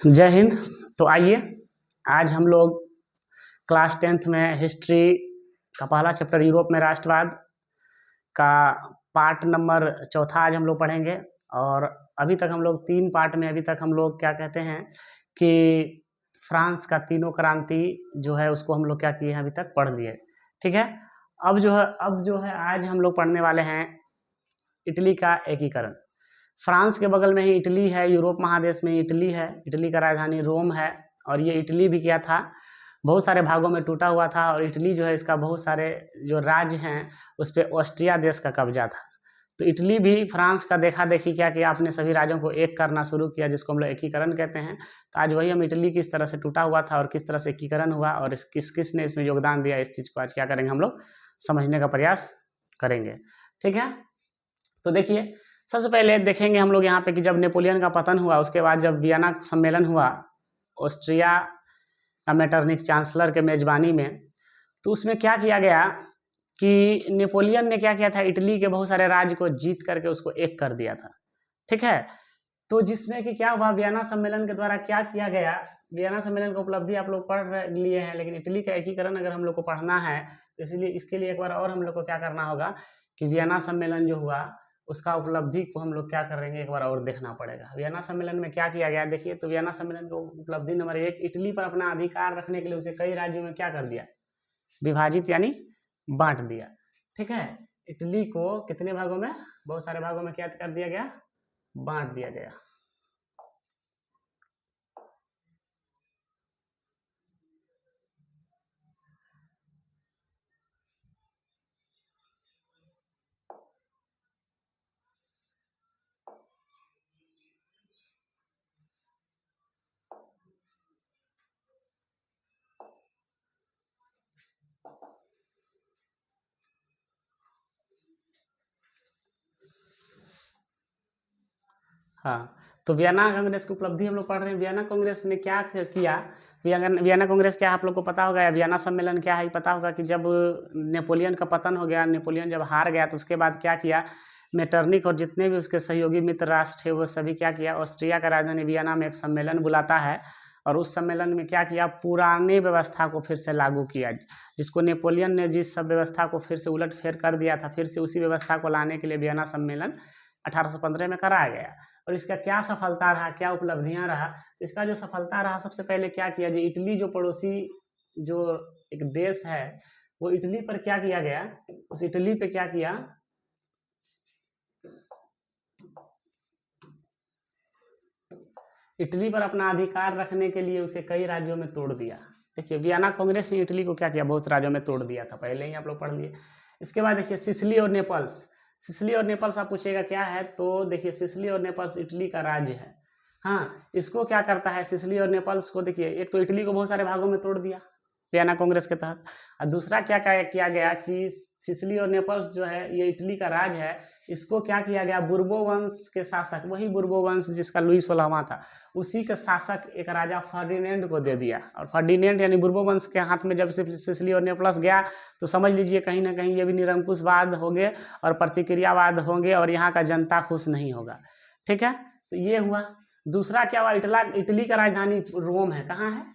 जय हिंद। तो आइए आज हम लोग क्लास 10th में हिस्ट्री का पहला चैप्टर यूरोप में राष्ट्रवाद का पार्ट नंबर चौथा आज हम लोग पढ़ेंगे। और अभी तक हम लोग 3 पार्ट में अभी तक हम लोग क्या कहते हैं कि फ्रांस का तीनों क्रांति जो है उसको हम लोग क्या किए हैं, अभी तक पढ़ लिए। ठीक है। अब जो है आज हम लोग पढ़ने वाले हैं इटली का एकीकरण। फ्रांस के बगल में ही इटली है, यूरोप महादेश में इटली है, इटली का राजधानी रोम है। और ये इटली भी क्या था, बहुत सारे भागों में टूटा हुआ था। और इटली जो है इसका बहुत सारे जो राज्य हैं उस पर ऑस्ट्रिया देश का कब्जा था। तो इटली भी फ्रांस का देखा देखी क्या किया, अपने सभी राज्यों को एक करना शुरू किया, जिसको हम लोग एकीकरण कहते हैं। तो आज वही हम इटली किस तरह से टूटा हुआ था और किस तरह से एकीकरण हुआ और किस किस ने इसमें योगदान दिया, इस चीज़ को आज क्या करेंगे, हम लोग समझने का प्रयास करेंगे। ठीक है। तो देखिए, सबसे पहले देखेंगे हम लोग यहाँ पे कि जब नेपोलियन का पतन हुआ, उसके बाद जब वियना सम्मेलन हुआ ऑस्ट्रिया का मेटरनिक चांसलर के मेजबानी में, तो उसमें क्या किया गया कि नेपोलियन ने क्या किया था, इटली के बहुत सारे राज्य को जीत करके उसको एक कर दिया था। ठीक है। तो जिसमें कि क्या हुआ, वियना सम्मेलन के द्वारा क्या किया गया, वियना सम्मेलन की उपलब्धि आप लोग पढ़ लिए हैं, लेकिन इटली का एकीकरण अगर हम लोग को पढ़ना है तो इसलिए इसके लिए एक बार और हम लोग को क्या करना होगा कि वियना सम्मेलन जो हुआ उसका उपलब्धि को हम लोग क्या करेंगे, एक बार और देखना पड़ेगा। वियना सम्मेलन में क्या किया गया, देखिए। तो वियना सम्मेलन की उपलब्धि नंबर 1, इटली पर अपना अधिकार रखने के लिए उसे कई राज्यों में क्या कर दिया, विभाजित यानी बांट दिया। ठीक है। इटली को कितने भागों में, बहुत सारे भागों में क्या कर दिया गया, बांट दिया गया। हाँ, तो वियना कांग्रेस की उपलब्धि हम लोग पढ़ रहे हैं। वियना कांग्रेस ने क्या किया, वियना कांग्रेस क्या आप लोग को पता होगा, या वियना सम्मेलन क्या है पता होगा कि जब नेपोलियन का पतन हो गया, नेपोलियन जब हार गया, तो उसके बाद क्या किया, मेटरनिक और जितने भी उसके सहयोगी मित्र राष्ट्र थे वो सभी क्या किया, ऑस्ट्रिया का राजधानी वियना में एक सम्मेलन बुलाता है। और उस सम्मेलन में क्या किया, पुरानी व्यवस्था को फिर से लागू किया, जिसको नेपोलियन ने जिस सब व्यवस्था को फिर से उलट फेर कर दिया था, फिर से उसी व्यवस्था को लाने के लिए वियना सम्मेलन 1815 में कराया गया। और इसका क्या सफलता रहा, क्या उपलब्धियां रहा, इसका जो सफलता रहा, सबसे पहले क्या किया, जो इटली जो पड़ोसी जो एक देश है, वो इटली पर क्या किया गया, उस इटली पे क्या किया, इटली पर अपना अधिकार रखने के लिए उसे कई राज्यों में तोड़ दिया। देखिए, वियना कांग्रेस ने इटली को क्या किया, बहुत राज्यों में तोड़ दिया था, पहले ही आप लोग पढ़ लिए। इसके बाद देखिए सिसिली और नेपल्स। सिसिली और नेपल्स आप पूछेगा क्या है, तो देखिए सिसिली और नेपल्स इटली का राज्य है। हाँ, इसको क्या करता है, सिसिली और नेपल्स को, देखिए एक तो इटली को बहुत सारे भागों में तोड़ दिया वियना कांग्रेस के तहत, और दूसरा क्या किया गया कि सिसिली और नेपल्स जो है ये इटली का राज्य है, इसको क्या किया गया, बुर्बो वंश के शासक, वही बुर्बो वंश जिसका लुई 16वां था, उसी के शासक एक राजा फर्डिनेंड को दे दिया। और फर्डिनेंड यानी बुर्बो वंश के हाथ में जब सिसिली और नेपल्स गया, तो समझ लीजिए कहीं ना कहीं ये भी निरंकुशवाद होंगे और प्रतिक्रियावाद होंगे और यहाँ का जनता खुश नहीं होगा। ठीक है। तो ये हुआ। दूसरा क्या हुआ, इटली का राजधानी रोम है, कहाँ है,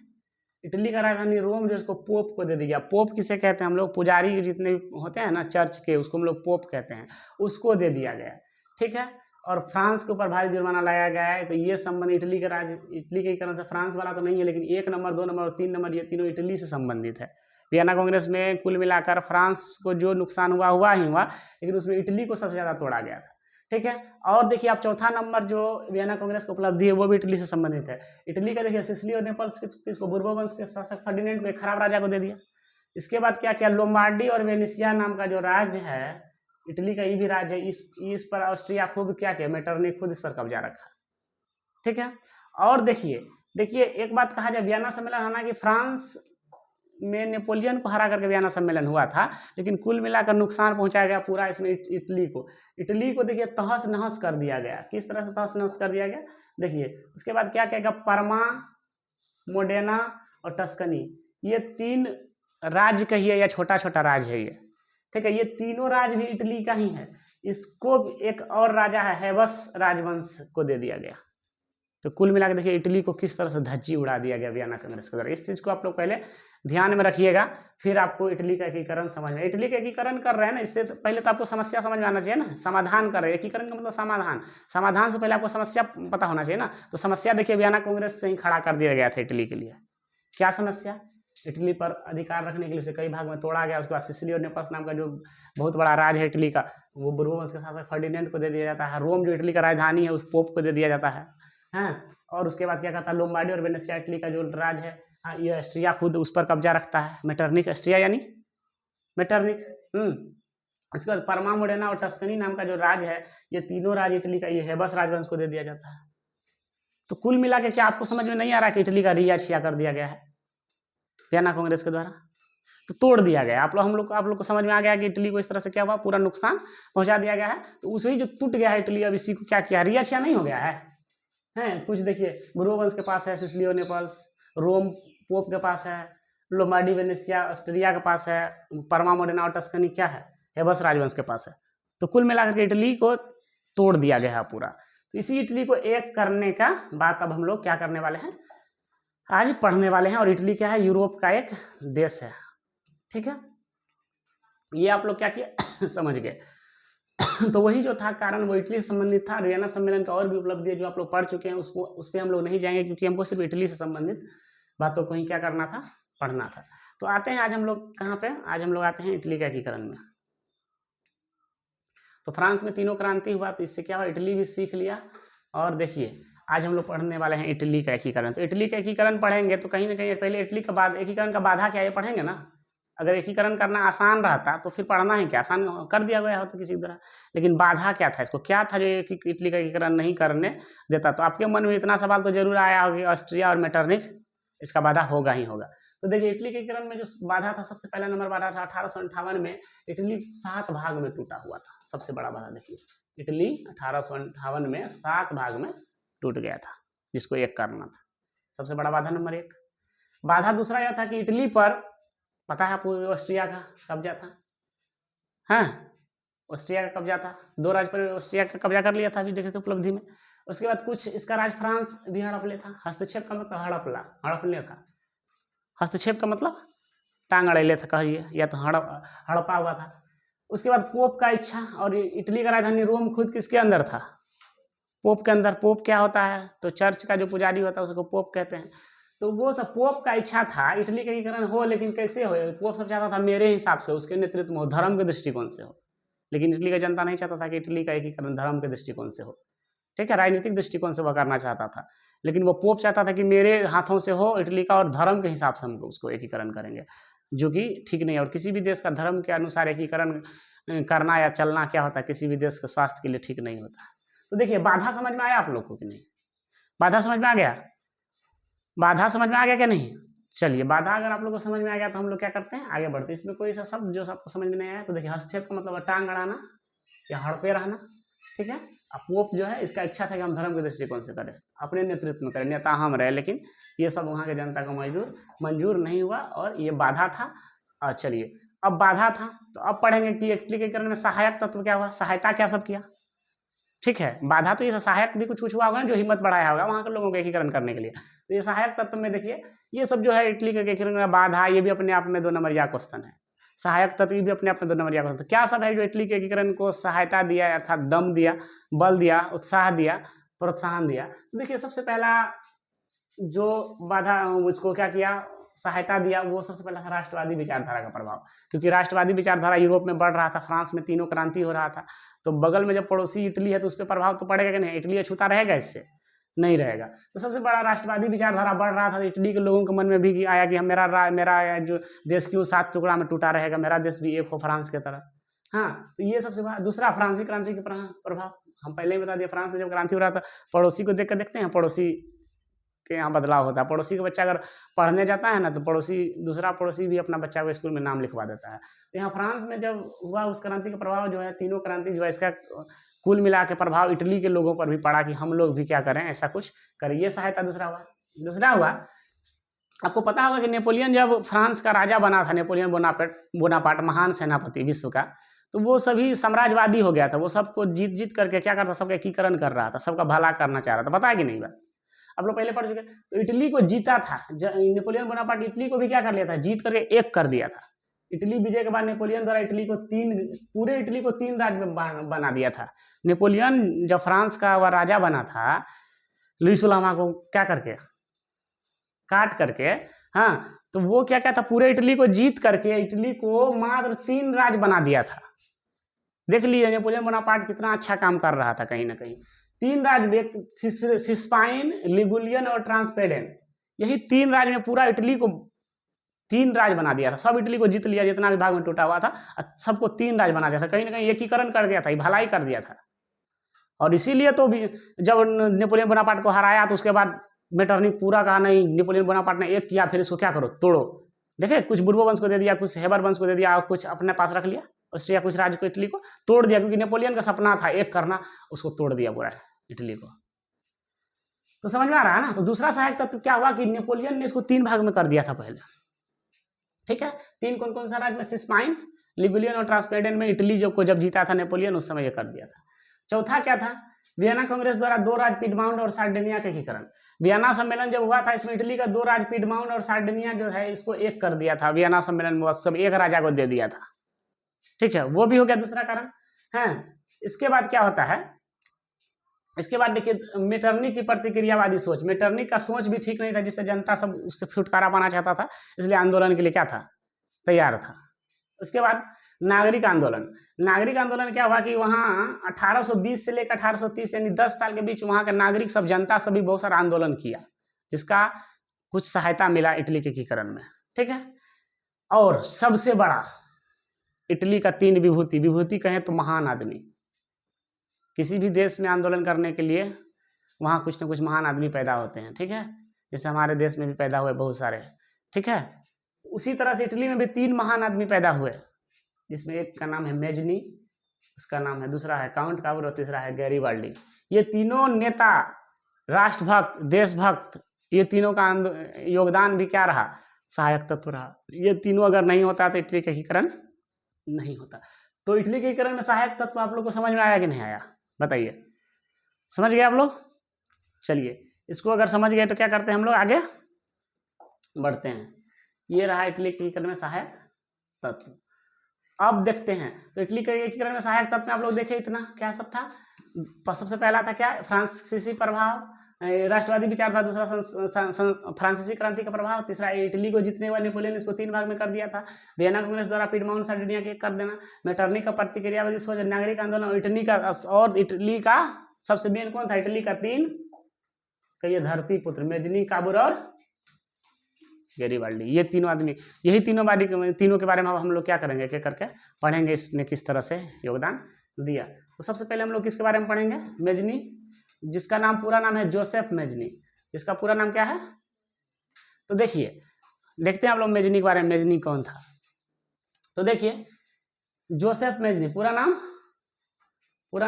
इटली का राजधानी रोम, जो इसको पोप को दे दिया। पोप किसे कहते हैं हम लोग, पुजारी जितने होते हैं ना चर्च के, उसको हम लोग पोप कहते हैं, उसको दे दिया गया। ठीक है। और फ्रांस के ऊपर भारी जुर्माना लगाया गया है। तो ये संबंध इटली के कारण से, फ्रांस वाला तो नहीं है, लेकिन 1 नंबर 2 नंबर और 3 नंबर ये तीनों इटली से संबंधित है। वियना कांग्रेस में कुल मिलाकर फ्रांस को जो नुकसान हुआ ही हुआ, लेकिन उसमें इटली को सबसे ज़्यादा तोड़ा गया था। ठीक है। और देखिए आप चौथा नंबर जो वियना कांग्रेस की उपलब्धि है वो भी इटली से संबंधित है। इटली का देखिए सिसिली और नेपल्स किसको, बुर्बो वंश के शासक फर्डिनेंड को, एक खराब राजा को दे दिया। इसके बाद क्या किया, लोम्बार्डी और वेनेशिया नाम का जो राज्य है, इटली का ये भी राज्य है, इस पर ऑस्ट्रिया खुद क्या किया, मेटरनिक खुद इस पर कब्जा रखा। ठीक है। और देखिए एक बात कहा जाए, वियना सम्मेलन, हालांकि फ्रांस में नेपोलियन को हरा करके वियना सम्मेलन हुआ था, लेकिन कुल मिलाकर नुकसान पहुंचाया गया पूरा इसमें इटली को देखिए तहस नहस कर दिया गया। किस तरह से तहस नहस कर दिया गया, देखिए उसके बाद क्या कहेगा, परमा, मोडेना और टस्कनी, ये 3 राज्य कहिए या छोटा छोटा राज्य है ये। ठीक है। ये तीनों राज्य भी इटली का ही है। इसको एक और राजा है, हेबस राजवंश को दे दिया गया। तो कुल मिला के देखिए इटली को किस तरह से धज्जी उड़ा दिया गया वियना कांग्रेस के द्वारा। इस चीज़ को आप लोग पहले ध्यान में रखिएगा, फिर आपको इटली का एकीकरण समझ में। इटली का एकीकरण कर रहे हैं ना, इससे पहले तो आपको समस्या समझ में आना चाहिए ना, समाधान कर रहे हैं। एकीकरण का मतलब समाधान, समाधान से पहले आपको समस्या पता होना चाहिए ना। तो समस्या देखिए वियना कांग्रेस से ही खड़ा कर दिया गया था इटली के लिए। क्या समस्या? इटली पर अधिकार रखने के लिए उसे कई भाग में तोड़ा गया। उसके बाद सिसिली और नेपल्स नाम का जो बहुत बड़ा राज है इटली का, वो बुर्बोवंश के शासक फर्डिनेंड को दे दिया जाता है। रोम जो इटली का राजधानी है उस पोप को दे दिया जाता है। हाँ, और उसके बाद क्या कहता है, लोम्बार्डी और वेनेसिया इटली का जो राज है, हाँ, ये ऑस्ट्रिया खुद उस पर कब्जा रखता है। मेटरनिक ऑस्ट्रिया यानी मेटरनिक। इसके बाद परमा मोडेना और टस्कनी नाम का जो राज है, ये तीनों राज इटली का ये हेबस राजवंश को दे दिया जाता है। तो कुल मिला के क्या आपको समझ में नहीं आ रहा कि इटली का रिया छिया कर दिया गया है वियना कांग्रेस के द्वारा? तो तोड़ दिया गया। आप लोग को समझ में आ गया कि इटली को इस तरह से क्या हुआ, पूरा नुकसान पहुंचा दिया गया है। तो उसे ही जो टूट गया है इटली, अब इसी को क्या किया, रिया छिया नहीं हो गया है। हैं कुछ देखिए, बुर्बोवंश के पास है सिसिली और नेपल्स, रोम पोप के पास है, लोम्बार्डी वेनेसिया ऑस्ट्रिया के पास है, परमा मोडेना और टस्कनी क्या है, हेबस राजवंश के पास है। तो कुल मिलाकर के इटली को तोड़ दिया गया है पूरा। तो इसी इटली को एक करने का बात अब हम लोग क्या करने वाले हैं, आज पढ़ने वाले हैं। और इटली क्या है, यूरोप का एक देश है। ठीक है, ये आप लोग क्या किया समझ गए। तो वही जो था कारण, वो इटली से संबंधित था। वियना सम्मेलन का और भी उपलब्धि है जो आप लोग पढ़ चुके हैं, उस पर हम लोग नहीं जाएंगे, क्योंकि हमको सिर्फ इटली से संबंधित बातों को ही क्या करना था, पढ़ना था। तो आते हैं आज हम लोग कहाँ पे, आज हम लोग आते हैं इटली का एकीकरण में। तो फ्रांस में तीनों क्रांति हुआ, तो इससे क्या हुआ, इटली भी सीख लिया। और देखिए आज हम लोग पढ़ने वाले हैं इटली का एकीकरण। तो इटली का एकीकरण पढ़ेंगे तो कहीं ना कहीं पहले इटली का बाद एकीकरण का बाधा क्या है ये पढ़ेंगे ना। अगर एकीकरण करना आसान रहता तो फिर पढ़ना है क्या, आसान कर दिया गया होता किसी तरह। लेकिन बाधा क्या था, इसको क्या था जो इटली का एकीकरण नहीं करने देता। तो आपके मन में इतना सवाल तो जरूर आया होगा, ऑस्ट्रिया और मेटरनिक इसका बाधा होगा ही होगा। तो देखिए इटली के एकीकरण में जो बाधा था, सबसे पहला नंबर बाधा था 1858 में इटली 7 भाग में टूटा हुआ था। सबसे बड़ा बाधा देखिए, इटली 1858 में 7 भाग में टूट गया था, जिसको एक करना था। सबसे बड़ा बाधा नंबर 1। बाधा दूसरा यह था कि इटली पर पता है आपको ऑस्ट्रिया का कब्जा था। हाँ, ऑस्ट्रिया का कब्जा था, 2 राज्य पर ऑस्ट्रिया का कब्जा कर लिया था, अभी देखे तो उपलब्धि में। उसके बाद कुछ इसका राज फ्रांस भी हड़प लिया था। हस्तक्षेप का मतलब हड़प लिया था। हस्तक्षेप का मतलब टांग अड़ेले था कहिए, या तो हड़पा हुआ था। उसके बाद पोप का इच्छा, और इटली का राजधानी रोम खुद किसके अंदर था, पोप के अंदर। पोप क्या होता है, तो चर्च का जो पुजारी होता है उसको पोप कहते हैं। तो वो सब पोप का इच्छा था इटली का एकीकरण हो, लेकिन कैसे हो, पोप सब चाहता था मेरे हिसाब से उसके नेतृत्व में हो, धर्म के दृष्टिकोण से हो। लेकिन इटली का जनता नहीं चाहता था कि इटली का एकीकरण धर्म के दृष्टिकोण से हो। ठीक है, राजनीतिक दृष्टिकोण से वह करना चाहता था। लेकिन वो पोप चाहता था कि मेरे हाथों से हो इटली का, और धर्म के हिसाब से हम उसको एकीकरण करेंगे, जो कि ठीक नहीं है। और किसी भी देश का धर्म के अनुसार एकीकरण करना या चलना क्या होता है, किसी भी देश के स्वास्थ्य के लिए ठीक नहीं होता। तो देखिए बाधा समझ में आया आप लोग को कि नहीं, बाधा समझ में आ गया, बाधा समझ में आ गया क्या नहीं। चलिए, बाधा अगर आप लोग को समझ में आ गया तो हम लोग क्या करते हैं, आगे बढ़ते हैं। इसमें कोई सा शब्द जो आपको समझ में नहीं आया, तो देखिए हस्तक्षेप का मतलब टांग अड़ाना या हड़पे रहना। ठीक है, अब पोप जो है इसका इच्छा था कि हम धर्म के दृष्टिकोण से करें, अपने नेतृत्व में करें, नेता हम रहे, लेकिन ये सब वहाँ के जनता को मंजूर नहीं हुआ, और ये बाधा था। और चलिए, अब बाधा था तो अब पढ़ेंगे कि इटली के एकीकरण में सहायक तत्व क्या हुआ, सहायता क्या सब किया। ठीक है, बाधा तो ये सहायक भी कुछ हुआ होगा, जो हिम्मत बढ़ाया होगा वहाँ के लोगों को एकीकरण करने के लिए। तो ये सहायक तत्व में देखिए, ये सब जो है इटली के एकीकरण में बाधा, ये भी अपने आप में 2 नंबरिया क्वेश्चन है। सहायक तत्व भी अपने आप में 2 नंबरिया क्वेश्चन। क्या सब है जो इटली के एकीकरण को सहायता दिया, अर्थात दम दिया, बल दिया, उत्साह दिया, प्रोत्साहन दिया। तो देखिए सबसे पहला जो बाधा, उसको क्या किया, सहायता दिया, वो सबसे पहला था राष्ट्रवादी विचारधारा का प्रभाव। क्योंकि राष्ट्रवादी विचारधारा यूरोप में बढ़ रहा था, फ्रांस में तीनों क्रांति हो रहा था, तो बगल में जब पड़ोसी इटली है तो उस पर प्रभाव तो पड़ेगा कि नहीं, इटली अछूता रहेगा, इससे नहीं रहेगा। तो सबसे बड़ा राष्ट्रवादी विचारधारा बढ़ रहा था, तो इटली के लोगों के मन में भी आया कि हम मेरा जो देश क्यों 7 टुकड़ा में टूटा रहेगा, मेरा देश भी एक हो फ्रांस की तरह। हाँ, तो ये सबसे बड़ा। दूसरा, फ्रांसी क्रांति के प्रभाव, हम पहले ही बता दिए, फ्रांस में जब क्रांति हो रहा था, पड़ोसी को देखते हैं, पड़ोसी के यहाँ बदलाव होता है। पड़ोसी का बच्चा अगर पढ़ने जाता है ना, तो दूसरा पड़ोसी भी अपना बच्चा को स्कूल में नाम लिखवा देता है। तो यहाँ फ्रांस में जब हुआ, उस क्रांति का प्रभाव जो है, तीनों क्रांति जो है, इसका कुल मिला के प्रभाव इटली के लोगों पर भी पड़ा कि हम लोग भी क्या करें, ऐसा कुछ करें। ये सहायता दूसरा हुआ। आपको पता होगा कि नेपोलियन जब फ्रांस का राजा बना था, नेपोलियन बोनापार्ट, महान सेनापति विश्व का, तो वो सभी साम्राज्यवादी हो गया था। वो सबको जीत करके क्या करता, सबका एकीकरण कर रहा था, सबका भला करना चाह रहा था। पता है कि नहीं बात। आप लोग पहले पढ़ चुके। तो इटली को जीता था नेपोलियन बोनापार्ट, इटली को भी क्या कर लिया था, जीत करके एक कर दिया था। इटली विजय के बाद नेपोलियन द्वारा इटली को पूरे इटली को 3 राज्य में बना दिया था। नेपोलियन जब फ्रांस का वह राजा बना था, लुईस उलामा को क्या करके काट करके, हाँ, तो वो क्या क्या था, पूरे इटली को जीत करके इटली को मात्र 3 राज्य बना दिया था। देख लीजिए नेपोलियन बोनापार्ट कितना अच्छा काम कर रहा था। कहीं ना कहीं 3 राज्य, सिस्पाइन, लिगुलियन और ट्रांसपेडेन, यही 3 राज्य में पूरा इटली को 3 राज्य बना दिया था। सब इटली को जीत लिया, जितना भी भाग में टूटा हुआ था सबको 3 राज्य बना दिया था। कहीं ना कहीं एकीकरण कर दिया था, भलाई कर दिया था। और इसीलिए तो भी जब नेपोलियन बोनापार्ट को हराया तो उसके बाद मेटरनिख पूरा कहा नहीं, नेपोलियन बोनापार्ट ने एक किया, फिर इसको क्या करो, तोड़ो। देखे, कुछ बुर्बो वंश को दे दिया, कुछ हेबर वंश को दे दिया और कुछ अपने पास रख लिया। ऑस्ट्रिया कुछ राज्य को इटली को तोड़ दिया, क्योंकि नेपोलियन का सपना था एक करना, उसको तोड़ दिया पूरा इटली को। तो समझ में आ रहा है ना। तो दूसरा सहायक तत्व क्या हुआ कि नेपोलियन ने इसको 3 भाग में कर दिया था पहले। ठीक है, 3 कौन कौन सा राज्य में, सिस्पाइन, लिगुलियन और ट्रांसपेडेन में इटली जब जीता था नेपोलियन, उस समय ये कर दिया था। चौथा क्या था, वियना कांग्रेस द्वारा 2 राज्य पिडमाउंट और सार्डिनिया के एकीकरण। वियना सम्मेलन जब हुआ था, इसमें इटली का 2 राज्य पिडमाउंट और सार्डिनिया जो है इसको एक कर दिया था। वियना सम्मेलन में सब एक राजा को दे दिया था। ठीक है, वो भी हो गया दूसरा कारण है। इसके बाद क्या होता है, इसके बाद देखिए मेटरनिख की प्रतिक्रियावादी सोच। मेटरनिख का सोच भी ठीक नहीं था, जिससे जनता सब उससे छुटकारा पाना चाहता था, इसलिए आंदोलन के लिए क्या था, तैयार था। उसके बाद नागरिक आंदोलन। नागरिक आंदोलन क्या हुआ कि वहाँ 1820 से लेकर 1830 यानी 10 साल के बीच वहाँ के नागरिक सब, जनता सभी बहुत सारा आंदोलन किया, जिसका कुछ सहायता मिला इटली के एकीकरण में। ठीक है, और सबसे बड़ा इटली का 3 विभूति, विभूति कहें तो महान आदमी। किसी भी देश में आंदोलन करने के लिए वहाँ कुछ न कुछ महान आदमी पैदा होते हैं। ठीक है, जैसे हमारे देश में भी पैदा हुए बहुत सारे। ठीक है, उसी तरह से इटली में भी 3 महान आदमी पैदा हुए, जिसमें एक का नाम है मेजनी, उसका नाम है, दूसरा है काउंट काबूर और तीसरा है गैरीबाल्डी। ये तीनों नेता, राष्ट्रभक्त, देशभक्त, ये तीनों का योगदान भी क्या रहा, सहायक तत्व रहा। ये तीनों अगर नहीं होता तो इटली का एकीकरण नहीं होता। तो इटली के एकीकरण में सहायक तत्व आप लोग को समझ में आया कि नहीं आया, बताइए। समझ गए आप लोग? चलिए, इसको अगर समझ गए तो क्या करते हैं हम लोग, आगे बढ़ते हैं। ये रहा इटली के एकीकरण में सहायक तत्व। अब देखते हैं, तो इटली के एकीकरण में सहायक तत्व में आप लोग देखे इतना क्या सब था। सबसे पहला था क्या, फ्रांसीसी प्रभाव, राष्ट्रवादी विचार था। दूसरा फ्रांसीसी क्रांति का प्रभाव। तीसरा इटली को जीतने वाले नेपोलियन इसको 3 भाग में कर दिया था। वियना कांग्रेस द्वारा पिडमाउंट सार्डिनिया के कर देना। मेटरनिख का प्रतिक्रियावादी सोच, नागरिक आंदोलन, इटली का, और इटली का सबसे मेन कौन था, इटली का 3 कहिए धरती पुत्र, मेजनी, काबूर और गैरीबाल्डी। ये तीनों आदमी, यही तीनों के बारे में हम लोग क्या करेंगे, क्या करके पढ़ेंगे, इसने किस तरह से योगदान दिया। तो सबसे पहले हम लोग किसके बारे में पढ़ेंगे, मेजनी, जिसका नाम पूरा नाम है जोसेफ मेजनी। इसका पूरा नाम क्या है, तो देखिए, देखते हैं आप लोग मेजनी के बारे में, मेजनी कौन था। तो देखिए, जोसेफ मेजनी, पूरा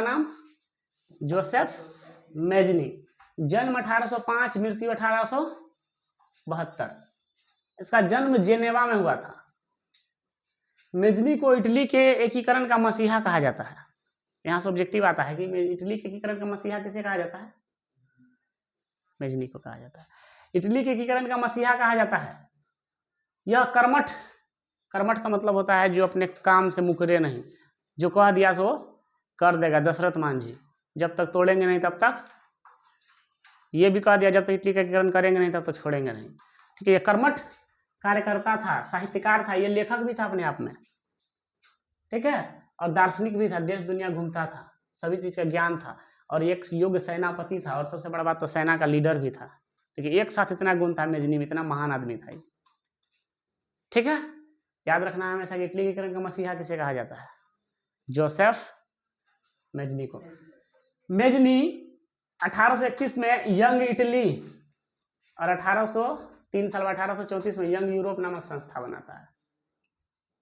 नाम जोसेफ मेजनी। जन्म 1805, मृत्यु 1872। इसका जन्म जेनेवा में हुआ था। मेजनी को इटली के एकीकरण का मसीहा कहा जाता है। यहाँ से ऑब्जेक्टिव आता है कि इटली के एकीकरण का मसीहा किसे कहा जाता है, मेजनी को कहा जाता है। इटली के एकीकरण का मसीहा कहा जाता है। यह कर्मठ का मतलब होता है जो अपने काम से मुकरे नहीं, जो कह दिया सो कर देगा। दशरथ मांझी जब तक तोड़ेंगे नहीं तब तक, ये भी कह दिया जब तक इटली का एकीकरण करेंगे नहीं तब तक छोड़ेंगे नहीं। ठीक है, ये कर्मठ कार्यकर्ता था, साहित्यकार था, ये लेखक भी था अपने आप में। ठीक है, और दार्शनिक भी था, देश दुनिया घूमता था, सभी चीज का ज्ञान था, और एक योग्य सेनापति था, और सबसे बड़ा बात तो सेना का लीडर भी था। ठीक है, एक साथ इतना गुण था मेजनी में, इतना महान आदमी था। ठीक है, याद रखना है हमेशा कि इटली के एकीकरण का मसीहा किसे कहा जाता है, जोसेफ मेजनी को। मेजनी 1831 में यंग इटली और 3 साल 1834 में यंग यूरोप नामक संस्था बनाता है।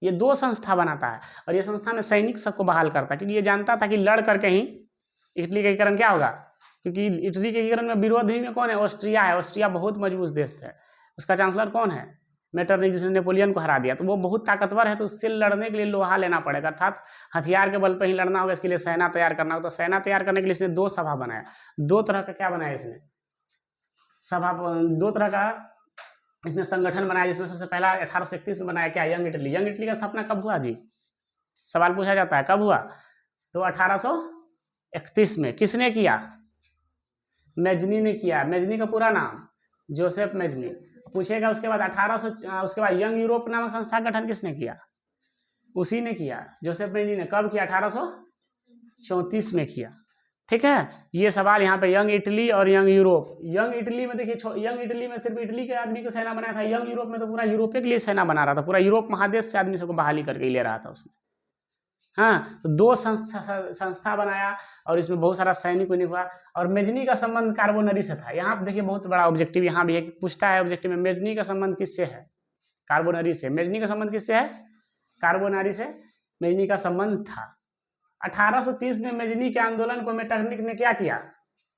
ये 2 संस्था बनाता है, और ये संस्था में सैनिक सबको बहाल करता है, क्योंकि ये जानता था कि लड़ करके ही इटली का एकीकरण क्या होगा। क्योंकि इटली के एकीकरण में विरोधी में कौन है, ऑस्ट्रिया है। ऑस्ट्रिया बहुत मजबूत देश है, उसका चांसलर कौन है, मेटरनिख, जिसने नेपोलियन को हरा दिया। तो वो बहुत ताकतवर है, तो उससे लड़ने के लिए लोहा लेना पड़ेगा, अर्थात हथियार के बल पर ही लड़ना होगा। इसके लिए सेना तैयार करना होगा। तो सेना तैयार करने के लिए इसने 2 सभा बनाया। 2 तरह का क्या बनाया इसने, सभा, 2 तरह का इसने संगठन बनाया, जिसमें सबसे पहला 1831 में बनाया क्या, यंग इटली। यंग इटली का स्थापना कब हुआ जी, सवाल पूछा जाता है कब हुआ, तो 1831 में। किसने किया, मेजनी ने किया। मेजनी का पूरा नाम जोसेफ मेजनी। पूछेगा उसके बाद 1800, उसके बाद यंग यूरोप नामक संस्था का गठन किसने किया, उसी ने किया, जोसेफ मेजनी ने। कब किया, 1834 में किया। ठीक है, ये सवाल यहाँ पे यंग इटली और यंग यूरोप। यंग इटली में देखिए, यंग इटली में सिर्फ इटली के आदमी को सेना बनाया था, यंग यूरोप में तो पूरा यूरोप के लिए सेना बना रहा था, पूरा यूरोप महादेश से आदमी सबको बहाली करके ले रहा था उसमें। हाँ, तो 2 संस्था बनाया और इसमें बहुत सारा सैनिक वैनिक हुआ। और मेजनी का संबंध कार्बोनरी से था। यहाँ पे देखिए बहुत बड़ा ऑब्जेक्टिव यहाँ भी है, पूछता है ऑब्जेक्टिव में, मेजनी का संबंध किससे है, कार्बोनरी से। मेजनी का संबंध किससे है, कार्बोनरी से मेजनी का संबंध था। 1830 में मेजनी के आंदोलन को मेटरनिक ने क्या किया,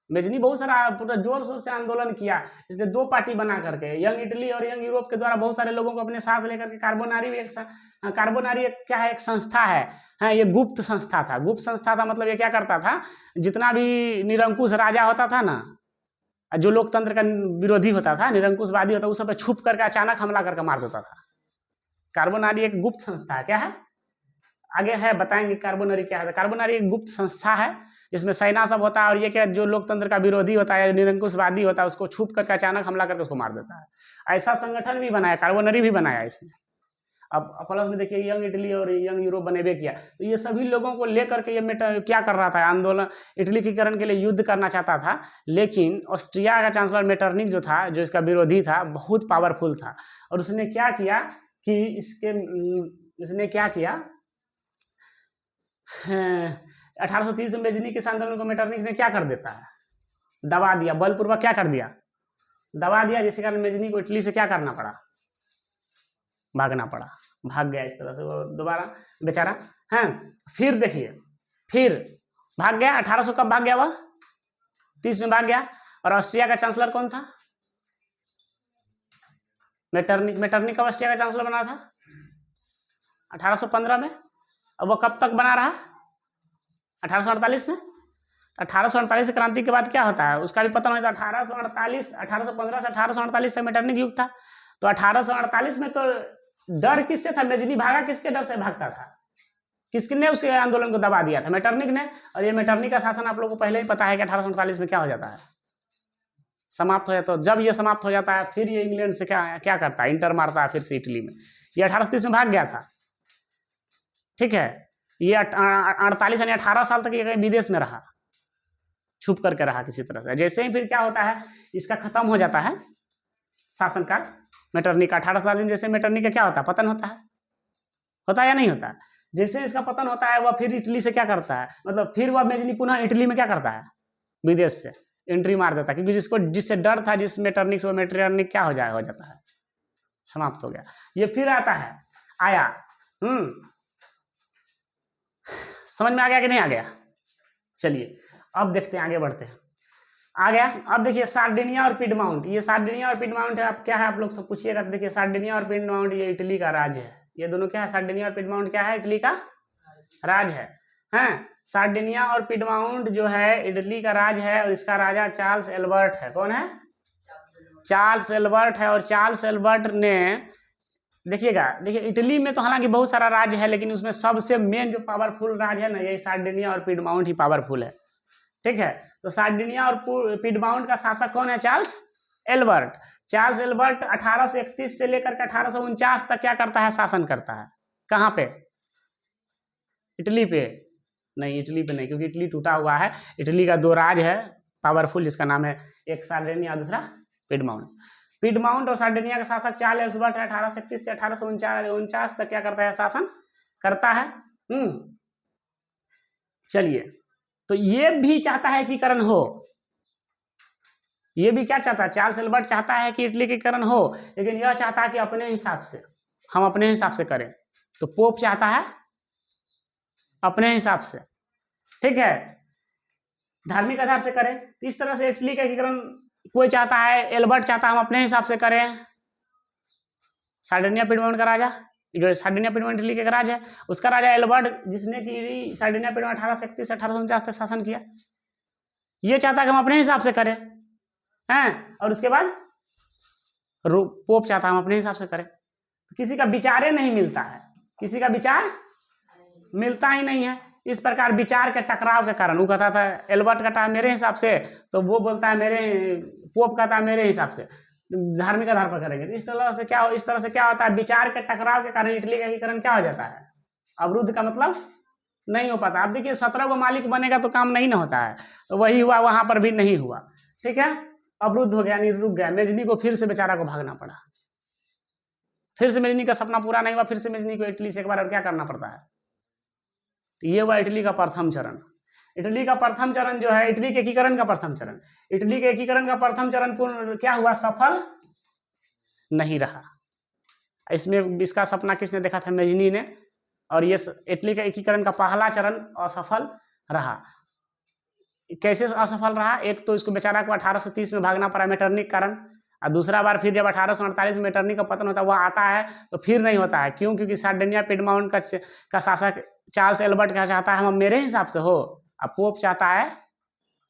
मेजनी बहुत सारा पूरा जोर शोर से आंदोलन किया। इसने 2 पार्टी बना करके, यंग इटली और यंग यूरोप के द्वारा बहुत सारे लोगों को अपने साथ लेकर के कार्बोनारी भी कार्बोनारी एक क्या है, एक संस्था है। हाँ, ये गुप्त संस्था था। गुप्त संस्था था मतलब ये क्या करता था, जितना भी निरंकुश राजा होता था ना, जो लोकतंत्र का विरोधी होता था, निरंकुशवादी होता, उस सब पे छुप करके अचानक हमला करके मार देता था। कार्बोनारी एक गुप्त संस्था है। क्या है, आगे है बताएंगे कार्बोनरी क्या है। कार्बोनरी एक गुप्त संस्था है, इसमें सेना सब होता है, और ये क्या, जो लोकतंत्र का विरोधी होता है, निरंकुशवादी होता है, उसको छुप करके अचानक हमला करके उसको मार देता है। ऐसा संगठन भी बनाया, कार्बोनरी भी बनाया इसने। अब प्लस में देखिए यंग इटली और यंग यूरोप बनेबे किया। तो ये सभी लोगों को लेकर के ये क्या कर रहा था, आंदोलन, इटलीकरण के लिए युद्ध करना चाहता था। लेकिन ऑस्ट्रिया का चांसलर मेटरनिक जो था, जो इसका विरोधी था, बहुत पावरफुल था, और उसने क्या किया कि इसने क्या किया, 1830 में मेजनी के आंदोलन को मेटरनिक ने क्या कर देता है, दबा दिया, बलपूर्वक क्या कर दिया, दबा दिया, जिसके कारण मेजनी को इटली से क्या करना पड़ा, भागना पड़ा। भाग गया इस तरह से वो दोबारा बेचारा। हैं, फिर देखिए, फिर भाग गया। 1800 कब भाग गया, वह 30 में भाग गया। और ऑस्ट्रिया का चांसलर कौन था, मेटरनिक। मेटरनिक कब ऑस्ट्रिया का चांसलर बना था, 1815 में। अब वो कब तक बना रहा, 1848 में। 1848 क्रांति के बाद क्या होता है, उसका भी पतन होता है। 1815 से 1848 से मेटरनिक युग था। तो 1848 में तो डर किससे था, मेजनी भागा, किसके डर से भागता था, किसने उसके आंदोलन को दबा दिया था, मेटरनिक ने। और ये मेटरनिक का शासन आप लोगों को पहले ही पता है कि 1848 में क्या हो जाता है, समाप्त हो जाता है। तो जब ये समाप्त हो जाता है, फिर ये इंग्लैंड से क्या करता है, इंटर मारता है फिर से इटली में। ये 1830 में भाग गया था। ठीक है, ये 48 यानी 18 साल तक ये विदेश में रहा, छुप करके रहा किसी तरह से। जैसे ही फिर क्या होता है, इसका खत्म हो जाता है शासनकाल मेटरनिक का। 18 साल दिन जैसे मेटरनिक का क्या होता है, पतन होता है या नहीं होता है। जैसे इसका पतन होता है, वह फिर इटली से क्या करता है, मतलब फिर वह मेजनी पुनः इटली में क्या करता है, विदेश से एंट्री मार देता है। क्योंकि जिससे डर था, जिस मेटरनिक से, वो मेटरनिक क्या हो जाता है, समाप्त हो गया। ये फिर आता है, आया। समझ में आ गया कि नहीं आ गया। चलिए अब देखते हैं, आगे बढ़ते हैं। आ गया। अब देखिए सार्डिनिया और पिडमाउंट, ये सार्डिनिया और पिडमाउंट है। अब क्या है, आप लोग सब पूछिएगा। देखिए सार्डिनिया और पिडमाउंट ये इटली का राज है। ये दोनों क्या है, सार्डिनिया और पिडमाउंट क्या है, इटली का राज है। हैं, सार्डिनिया और पिडमाउंट जो है इटली का राज है, और इसका राजा चार्ल्स एल्बर्ट है। कौन है, चार्ल्स एल्बर्ट है। और चार्ल्स एल्बर्ट ने, देखिएगा, देखिए इटली में तो हालांकि बहुत सारा राज्य है, लेकिन उसमें सबसे मेन जो पावरफुल राज्य है ना, यही सार्डिनिया और पिडमाउंट ही पावरफुल है। ठीक है, तो सार्डिनिया और पिडमाउंट का शासक कौन है, चार्ल्स एल्बर्ट। चार्ल्स एल्बर्ट 1831 से लेकर के 1849 तक क्या करता है, शासन करता है। कहाँ पे, इटली पे नहीं, इटली पे नहीं, क्योंकि इटली टूटा हुआ है। इटली का 2 राज है पावरफुल, जिसका नाम है एक सार्डिनिया, दूसरा पिडमाउंट। पिडमाउंट और सार्डिनिया का शासक चार्ल्स एल्बर्ट 1831 से 1849 तक क्या करता है, शासन करता है। चलिए, तो ये भी चाहता है कि एकीकरण हो। ये भी क्या चाहता है, चार्ल्स एल्बर्ट चाहता है कि इटली एकीकरण हो, लेकिन यह चाहता है कि अपने हिसाब से, हम अपने हिसाब से करें। तो पोप चाहता है अपने हिसाब से, ठीक है, धार्मिक आधार से करें। तो इस तरह से इटली का एकीकरण कोई चाहता है, एल्बर्ट चाहता है हम अपने हिसाब से करें। सार्डिनिया पिडमाउंट का राजा, जो सार्डिनिया पिडमाउंट इटली का राज है, उसका राजा एल्बर्ट, जिसने कि सार्डिनिया पिडमाउंट 1831 से 1849 तक शासन किया, ये चाहता है कि हम अपने हिसाब से करें। हैं, और उसके बाद पोप चाहता हम अपने हिसाब से करें। तो किसी का विचार नहीं मिलता है, किसी का विचार मिलता ही नहीं है। इस प्रकार विचार के टकराव के कारण वो कहता था एल्बर्ट कहता है मेरे हिसाब से, तो वो बोलता है मेरे, पोप कहता है मेरे हिसाब से, धार्मिक आधार पर करेंगे। तो इस तरह से क्या होता है, विचार के टकराव के कारण इटली का एकीकरण क्या हो जाता है, अवरुद्ध का मतलब नहीं हो पाता। अब देखिए 17 को मालिक बनेगा तो काम नहीं ना होता है, तो वही हुआ, वहां पर भी नहीं हुआ। ठीक है, अवरुद्ध हो गया, यानी रुक गया। मेजनी को फिर से बेचारा को भागना पड़ा, फिर से मेजनी का सपना पूरा नहीं हुआ, फिर से मेजनी को इटली से एक बार और क्या करना पड़ता है। तो ये हुआ इटली का प्रथम चरण। इटली का प्रथम चरण जो है, इटली के एकीकरण का प्रथम चरण, इटली के एकीकरण का प्रथम चरण पूर्ण क्या हुआ, सफल नहीं रहा। इसमें इसका सपना किसने देखा था, मेजनी ने। और ये इटली का एकीकरण का पहला चरण असफल रहा। कैसे असफल रहा, एक तो इसको बेचारा को 1830 में भागना पड़ा मेटरनिक कारण, और दूसरा बार फिर जब 1848 में मेटरनिक का पतन होता है, वह आता है तो फिर नहीं होता है। क्यों, क्योंकि सार्डिनिया पिडमाउंट का शासक चार्ल्स एल्बर्ट क्या चाहता है, हम मेरे हिसाब से हो, अब पोप चाहता है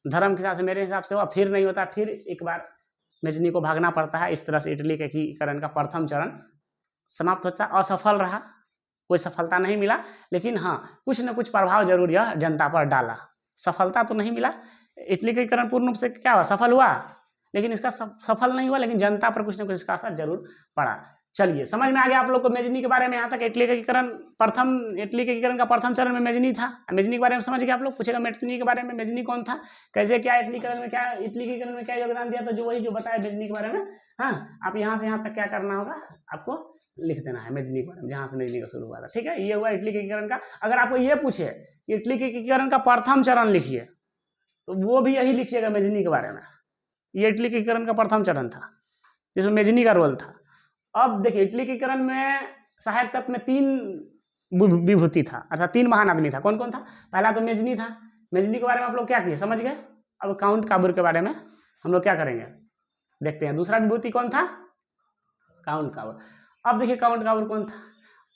धर्म के हिसाब से मेरे हिसाब से हो, फिर नहीं होता, फिर एक बार मेजनी को भागना पड़ता है। इस तरह से इटली के एकीकरण का प्रथम चरण समाप्त होता है, असफल रहा, कोई सफलता नहीं मिला, लेकिन हाँ कुछ न कुछ प्रभाव जरूर यह जनता पर डाला। सफलता तो नहीं मिला, इटली का एकीकरण पूर्ण रूप से क्या हुआ, सफल हुआ, लेकिन इसका सफल नहीं हुआ, लेकिन जनता पर कुछ न कुछ इसका असर जरूर पड़ा। चलिए समझ में आ गया आप लोग को मेजनी के बारे में। यहाँ तक इटली का एकीकरण इटली के एकीकरण का प्रथम चरण में मेजनी था। मेजनी के बारे में समझ गए आप लोग। पूछेगा मेजनी के बारे में, मेजनी कौन था, कैसे क्या इटली के एकीकरण में क्या योगदान दिया, तो जो वही जो बताया मेजनी के बारे में। हाँ, आप यहाँ से यहाँ तक क्या करना होगा, आपको लिख देना है मेजनी के बारे में, जहाँ से मेजनी का शुरू हुआ था। ठीक है, ये हुआ इटली के एकीकरण का। अगर आपको ये पूछे इटली के एकीकरण का प्रथम चरण लिखिए, तो वो भी यही लिखिएगा मेजनी के बारे में। ये इटली के एकीकरण का प्रथम चरण था, जिसमें मेजनी का रोल था। अब देखिए इटली के एकीकरण में सहायक तत्व में 3 विभूति था, अर्थात 3 महान आदमी था। कौन कौन था, पहला तो मेजनी था। मेजनी के बारे में आप लोग क्या किए, समझ गए। अब काउंट काबूर के बारे में हम लोग क्या करेंगे, देखते हैं। दूसरा विभूति कौन था, काउंट काबूर। अब देखिए काउंट काबूर कौन था,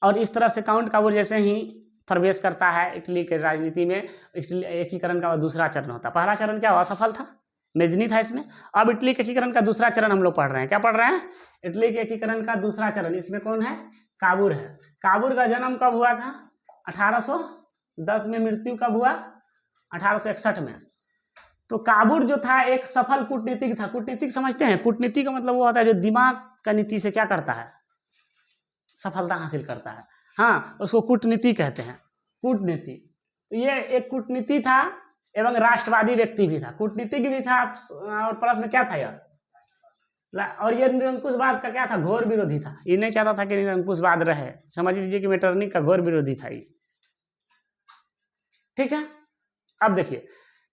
और इस तरह से काउंट काबूर जैसे ही प्रवेश करता है इटली के राजनीति में, इटली एकीकरण का दूसरा चरण होता है। पहला चरण क्या हुआ, असफल था, मेजनी था इसमें। अब इटली के एकीकरण का दूसरा चरण हम लोग पढ़ रहे हैं। क्या पढ़ रहे हैं, इटली के एकीकरण का दूसरा चरण। इसमें कौन है, काबूर है। काबूर का जन्म कब हुआ था, 1810 में। मृत्यु कब हुआ, 1861 में। तो काबूर जो था एक सफल कूटनीतिक था। कूटनीतिक समझते हैं, कूटनीति का मतलब वो होता है जो दिमाग का नीति से क्या करता है, सफलता हासिल करता है। हाँ, उसको कूटनीति कहते हैं, कूटनीति। तो ये एक कूटनीति था एवं राष्ट्रवादी व्यक्ति भी था, कूटनीतिक भी था, और प्लस में क्या था यह, और ये निरंकुशवाद का क्या था, घोर विरोधी था। ये नहीं चाहता था कि निरंकुशवाद रहे, समझ लीजिए कि मेटरनिक का घोर विरोधी था ये। ठीक है, अब देखिए,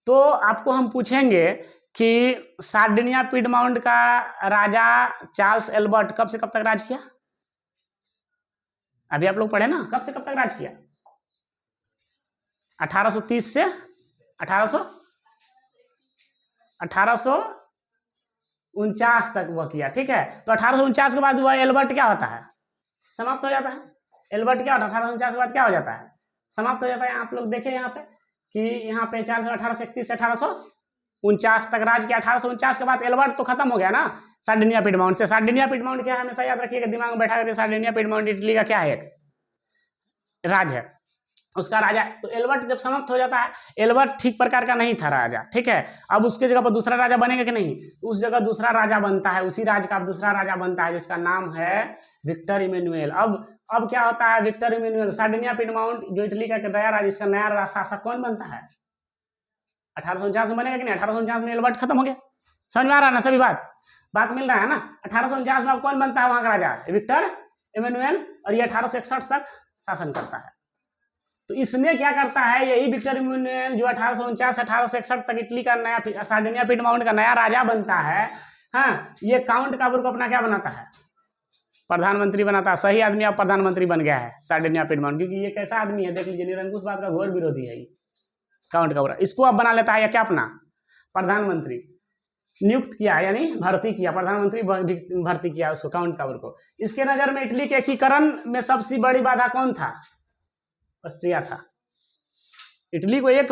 तो आपको हम पूछेंगे कि सार्डिनिया पिडमाउंट का राजा चार्ल्स एल्बर्ट कब से कब तक राज किया। अभी आप लोग पढ़े ना, कब से कब तक राज किया, 1830 से 1849 तक वह किया। ठीक है, तो 1849 के बाद वह एल्बर्ट क्या होता है, समाप्त हो जाता है। एल्बर्ट क्या होता है, 1849 के बाद क्या हो जाता है, समाप्त हो जाता है। आप लोग देखें यहाँ पे कि यहाँ पे 1831 से 1849 तक राज किया। 1849 के बाद एल्बर्ट तो खत्म हो गया ना सार्डिनिया पिडमाउंट से। सार्डिनिया पिडमाउंट क्या है, हमेशा याद रखिएगा, दिमाग में बैठा करके, सार्डिनिया पिडमाउंट इटली का क्या है, एक राज है, उसका राजा। तो एल्बर्ट जब समाप्त हो जाता है, एल्बर्ट ठीक प्रकार का नहीं था राजा। ठीक है, अब उसके जगह पर दूसरा राजा बनेगा कि नहीं, तो उस जगह दूसरा राजा बनता है, उसी राज का अब दूसरा राजा बनता है, जिसका नाम है विक्टर इमैनुएल। अब क्या होता है, विक्टर इमैनुएल, सार्डिनिया पिडमाउंट जो इटली का नया राज, इसका नया शासक कौन बनता है, 1849 में बनेगा कि नहीं। 1849 में एल्बर्ट खत्म हो गया, समझ में आ रहा है ना, सभी बात मिल रहा है ना। 1849 में अब कौन बनता है वहां का राजा, विक्टर इमैनुएल, और ये 1861 तक शासन करता है। तो इसने क्या करता है, यही विक्टर इमैनुएल जो 1849 1861 तक इटली का नया सार्डिनिया पिडमाउंट का नया राजा बनता है। हाँ, ये काउंट काबूर को अपना क्या बनाता है, प्रधानमंत्री बनाता है। सही आदमी अब प्रधानमंत्री बन गया है सार्डिनिया पिडमाउंट, क्योंकि ये कैसा आदमी है, देख लीजिए, निरंकुशवाद का घोर विरोधी है ये काउंट काबूर। इसको अब बना लेता है या क्या, अपना प्रधानमंत्री नियुक्त किया, यानी भर्ती किया, प्रधानमंत्री भर्ती किया उसको, काउंट काबूर को। इसके नजर में इटली के एकीकरण में सबसे बड़ी बाधा कौन था, ऑस्ट्रिया था। इटली को एक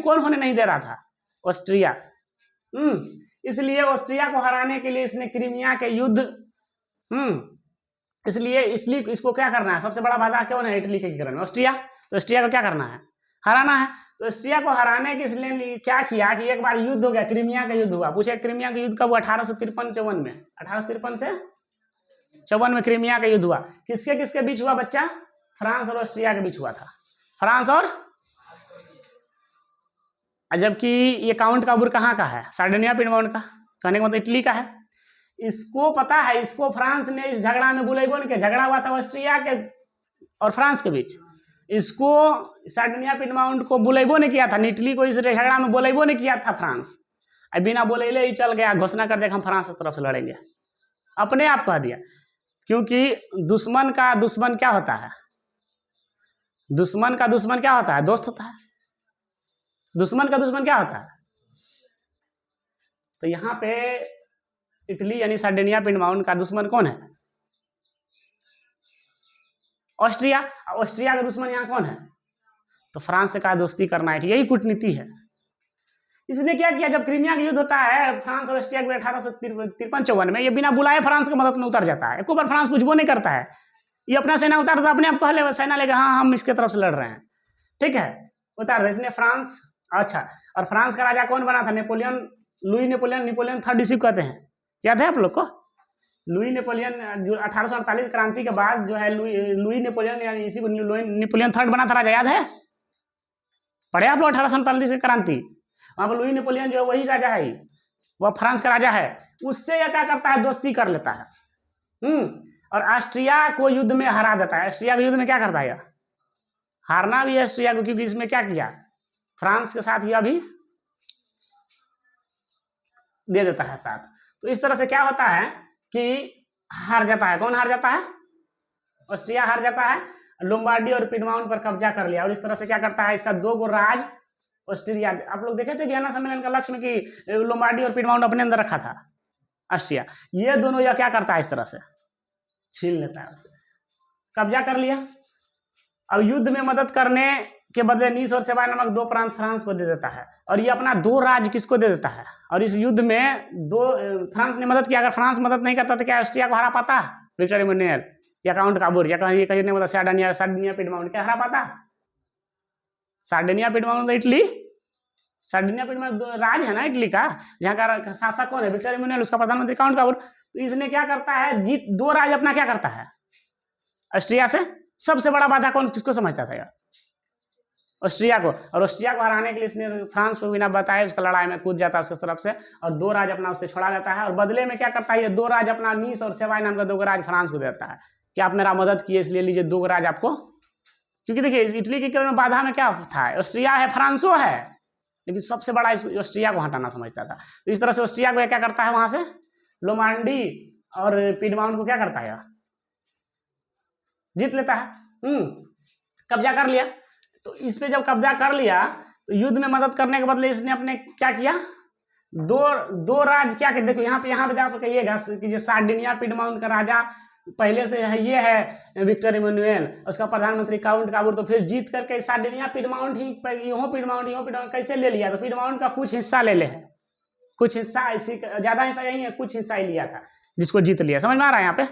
कौन होने नहीं दे रहा था, ऑस्ट्रिया। इसलिए ऑस्ट्रिया को हराने के लिए इसने क्रीमिया के युद्ध इसलिए इसको क्या करना है, सबसे बड़ा बाधा कौन है इटली के गिरन में, ऑस्ट्रिया। तो ऑस्ट्रिया को क्या करना है, हराना है। तो ऑस्ट्रिया को हराने के इसलिए क्या किया कि एक बार युद्ध हो गया, क्रीमिया का युद्ध हुआ। पूछे क्रीमिया का युद्ध कब हुआ, 1853-54 में, 1853 से 54 में क्रीमिया का युद्ध हुआ। किसके किसके बीच हुआ बच्चा, फ्रांस और ऑस्ट्रिया के बीच हुआ था, फ्रांस और, जबकि ये काउंट काबूर कहाँ का है, सार्डिनिया पिडमॉन्ट का, कहने का मतलब इटली का है। इसको पता है, इसको फ्रांस ने इस झगड़ा में बुलाइबो नहीं किया, झगड़ा हुआ था ऑस्ट्रिया के और फ्रांस के बीच, इसको सार्डिनिया पिडमाउंट को बुलाइबो नहीं किया था, इटली को इस झगड़ा में बुलाइबो नहीं किया था फ्रांस। बिना बोले ही चल गया, घोषणा कर दिया हम फ्रांस की तरफ से लड़ेंगे, अपने आप कह दिया। क्योंकि दुश्मन का दुश्मन क्या होता है, दुश्मन का दुश्मन क्या होता है, दोस्त होता है। दुश्मन का दुश्मन क्या होता है, तो यहाँ पे इटली यानी सार्डिनिया पिडमाउंट का दुश्मन कौन है, ऑस्ट्रिया। ऑस्ट्रिया का दुश्मन यहाँ कौन है, तो फ्रांस से कहा दोस्ती करना है, यही कूटनीति है। इसने क्या किया, जब क्रीमिया का युद्ध होता है फ्रांस और ऑस्ट्रिया के 1853-54 में, ये बिना बुलाए फ्रांस की मदद में उतर जाता है। एक बार फ्रांस पूछबो नहीं करता है, ये अपना सेना उतारता, अपने आप कह सेना लेके हाँ हम इसके तरफ से लड़ रहे हैं, ठीक है, उतार दे। इसने फ्रांस, अच्छा, और फ्रांस का राजा कौन बना था, नेपोलियन, लुई नेपोलियन थर्ड इसी कहते हैं, याद है आप लोग को। लुई नेपोलियन जो 1848 क्रांति के बाद जो है लुई नेपोलियन यानी इसी को नेपोलियन थर्ड बना था राजा, याद है, पढ़े आप लोग 1848 की क्रांति, वहां पर लुई नेपोलियन जो है वही राजा है, वह फ्रांस का राजा है। उससे यह क्या करता है, दोस्ती कर लेता है, और ऑस्ट्रिया को युद्ध में हरा देता है। ऑस्ट्रिया के युद्ध में क्या करता है, हारना भी है ऑस्ट्रिया को, क्योंकि इसमें क्या किया, फ्रांस के साथ यह भी दे देता है साथ। तो इस तरह से क्या होता है कि हार जाता है, कौन हार जाता है, ऑस्ट्रिया हार जाता है, लोम्बार्डी और पिडमाउंट पर कब्जा कर लिया। और इस तरह से क्या करता है, इसका 2 गो राज ऑस्ट्रिया, आप लोग देखे थे वियना सम्मेलन का लक्ष्य में कि लोम्बार्डी और पिडमाउंट अपने अंदर रखा था ऑस्ट्रिया, ये दोनों यह क्या करता है, इस तरह से छीन लेता है, उसे कब्जा कर लिया। अब युद्ध में मदद करने के बदले नीस और सेवाय नामक 2 प्रांत फ्रांस को दे देता है, और ये अपना 2 राज्य किसको दे देता है। और इस युद्ध में फ्रांस ने मदद किया, अगर फ्रांस मदद नहीं करता तो क्या ऑस्ट्रिया को हरा पाता, विक्टर इमैनुअल या काउंट काबूर या कहीं नहीं, मतलब सार्डिनिया पिडमाउंट क्या हरा पाता, Sardinia Piedmont Italy, Sardinia Piedmont राज है ना इटली का, जहाँ का शासक कौन है, विक्टर इमैनुअल, उसका प्रधानमंत्री काउंट काबूर। तो इसने क्या करता है, जीत 2 राज्य अपना क्या करता है ऑस्ट्रिया से। सबसे बड़ा बाधा कौन किसको समझता था यार, ऑस्ट्रिया को। और ऑस्ट्रिया को हराने के लिए इसने फ्रांस को बिना बताए उसका लड़ाई में कूद जाता है उसकी तरफ से, और 2 राज्य अपना उससे छोड़ा जाता है। और बदले में क्या करता है, ये 2 राज्य अपना नीस और सेवाय नाम का 2 राज्य फ्रांस को देता है कि आप मेरा मदद किए इसलिए लीजिए 2 राज्य आपको। क्योंकि देखिए इटली के में बाधा में क्या था, ऑस्ट्रिया है, फ्रांसो है, लेकिन सबसे बड़ा ऑस्ट्रिया को हटाना समझता था। तो इस तरह से ऑस्ट्रिया को क्या करता है, वहां से लोमांडी और पिडमाउंट को क्या करता है, जीत लेता है, कब्जा कर लिया। तो इस पे जब कब्जा कर लिया तो युद्ध में मदद करने के बदले इसने अपने क्या किया, 2 राज्य क्या कहते, देखो यहाँ पे आप कहिएगा कि जो सार्डिनिया पिडमाउंट का राजा पहले से है, ये है विक्टर इमैनुअल, उसका प्रधानमंत्री काउंट काबूर। तो फिर जीत करके सार्डिनिया पिडमाउंट ही पिडमाउंट कैसे ले लिया, तो पिडमाउंट का कुछ हिस्सा ले ले, कुछ हिस्सा, इसी ज्यादा हिस्सा यही है, कुछ हिस्सा ही लिया था जिसको जीत लिया। समझ में आ रहा है यहाँ पे,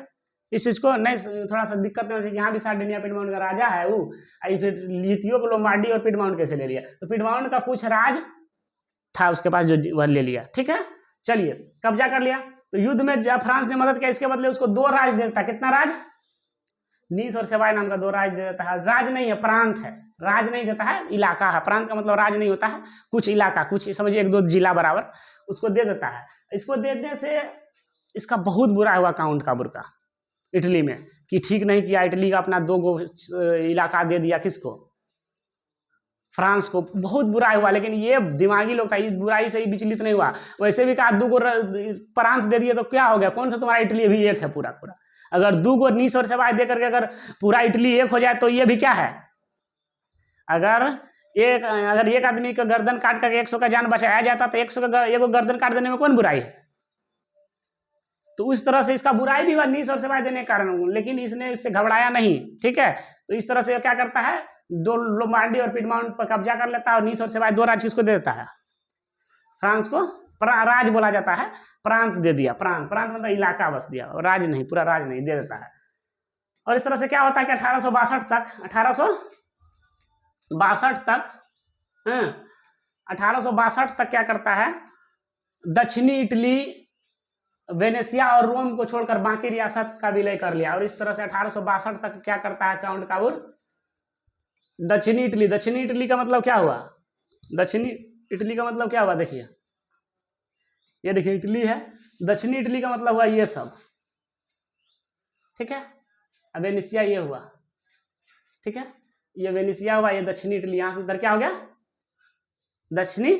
इस चीज को नहीं थोड़ा सा दिक्कत नहीं होती, यहाँ भी सार्डिनिया पिडमाउंट का राजा है वो, फिर लिथियो को लोम्बार्डी और पिडमाउंट कैसे ले लिया, तो पिडमाउंट का कुछ राज था उसके पास जो वह ले लिया, ठीक है। चलिए कब्जा कर लिया, तो युद्ध में जब फ्रांस ने मदद किया इसके बदले उसको 2 राज देता है, कितना राज, नीस और सेवाय नाम का 2 राज दे देता है। राज नहीं है, प्रांत है, राज नहीं देता है, इलाका है। प्रांत का मतलब राज नहीं होता है, कुछ इलाका, कुछ समझिए 1-2 जिला बराबर उसको दे देता है। इसको देने से इसका बहुत बुरा हुआ काउंट काबूर का इटली में, कि ठीक नहीं किया, इटली का अपना 2 गो इलाका दे दिया किसको, फ्रांस को, बहुत बुरा हुआ। लेकिन ये दिमागी लोग था, इस बुराई से ही विचलित नहीं हुआ। वैसे भी कहा 2 गो प्रांत दे दिए तो क्या हो गया, कौन सा तुम्हारा इटली अभी एक है पूरा पूरा। अगर 2 गो नीस और सेवाय दे करके अगर पूरा इटली एक हो जाए तो ये भी क्या है, अगर एक आदमी का गर्दन काट करके 100 का जान बचाया जाता तो 100 का एगो गर्दन काट देने में कौन बुराई है। तो उस तरह से इसका बुराई भी हुआ नीस और सेवाय देने के कारण, लेकिन इसने इससे घबराया नहीं, ठीक है। तो इस तरह से क्या करता है, 2 लोम्बार्डी और पिडमाउंट पर कब्जा कर लेता है, और नीस और सेवाय 2 राज्य किसको दे देता है, फ्रांस को, राज बोला जाता है, प्रांत दे दिया, प्रांत मतलब इलाका बस दिया, राज नहीं, पूरा राज नहीं, दे देता है। और इस तरह से क्या होता है कि 1862 तक 1862 तक क्या करता है, दक्षिणी इटली, वेनेसिया और रोम को छोड़कर बाकी रियासत का विलय कर लिया। और इस तरह से 1862 तक क्या करता है काउंट काबूर, दक्षिणी इटली का मतलब क्या हुआ, दक्षिणी इटली का मतलब क्या हुआ, देखिए ये देखिए इटली है, दक्षिणी इटली का मतलब हुआ ये सब, ठीक है। अब वेनेसिया ये हुआ, ठीक है, ये वेनेसिया हुआ, ये दक्षिणी इटली, यहां से इधर क्या हो गया, दक्षिणी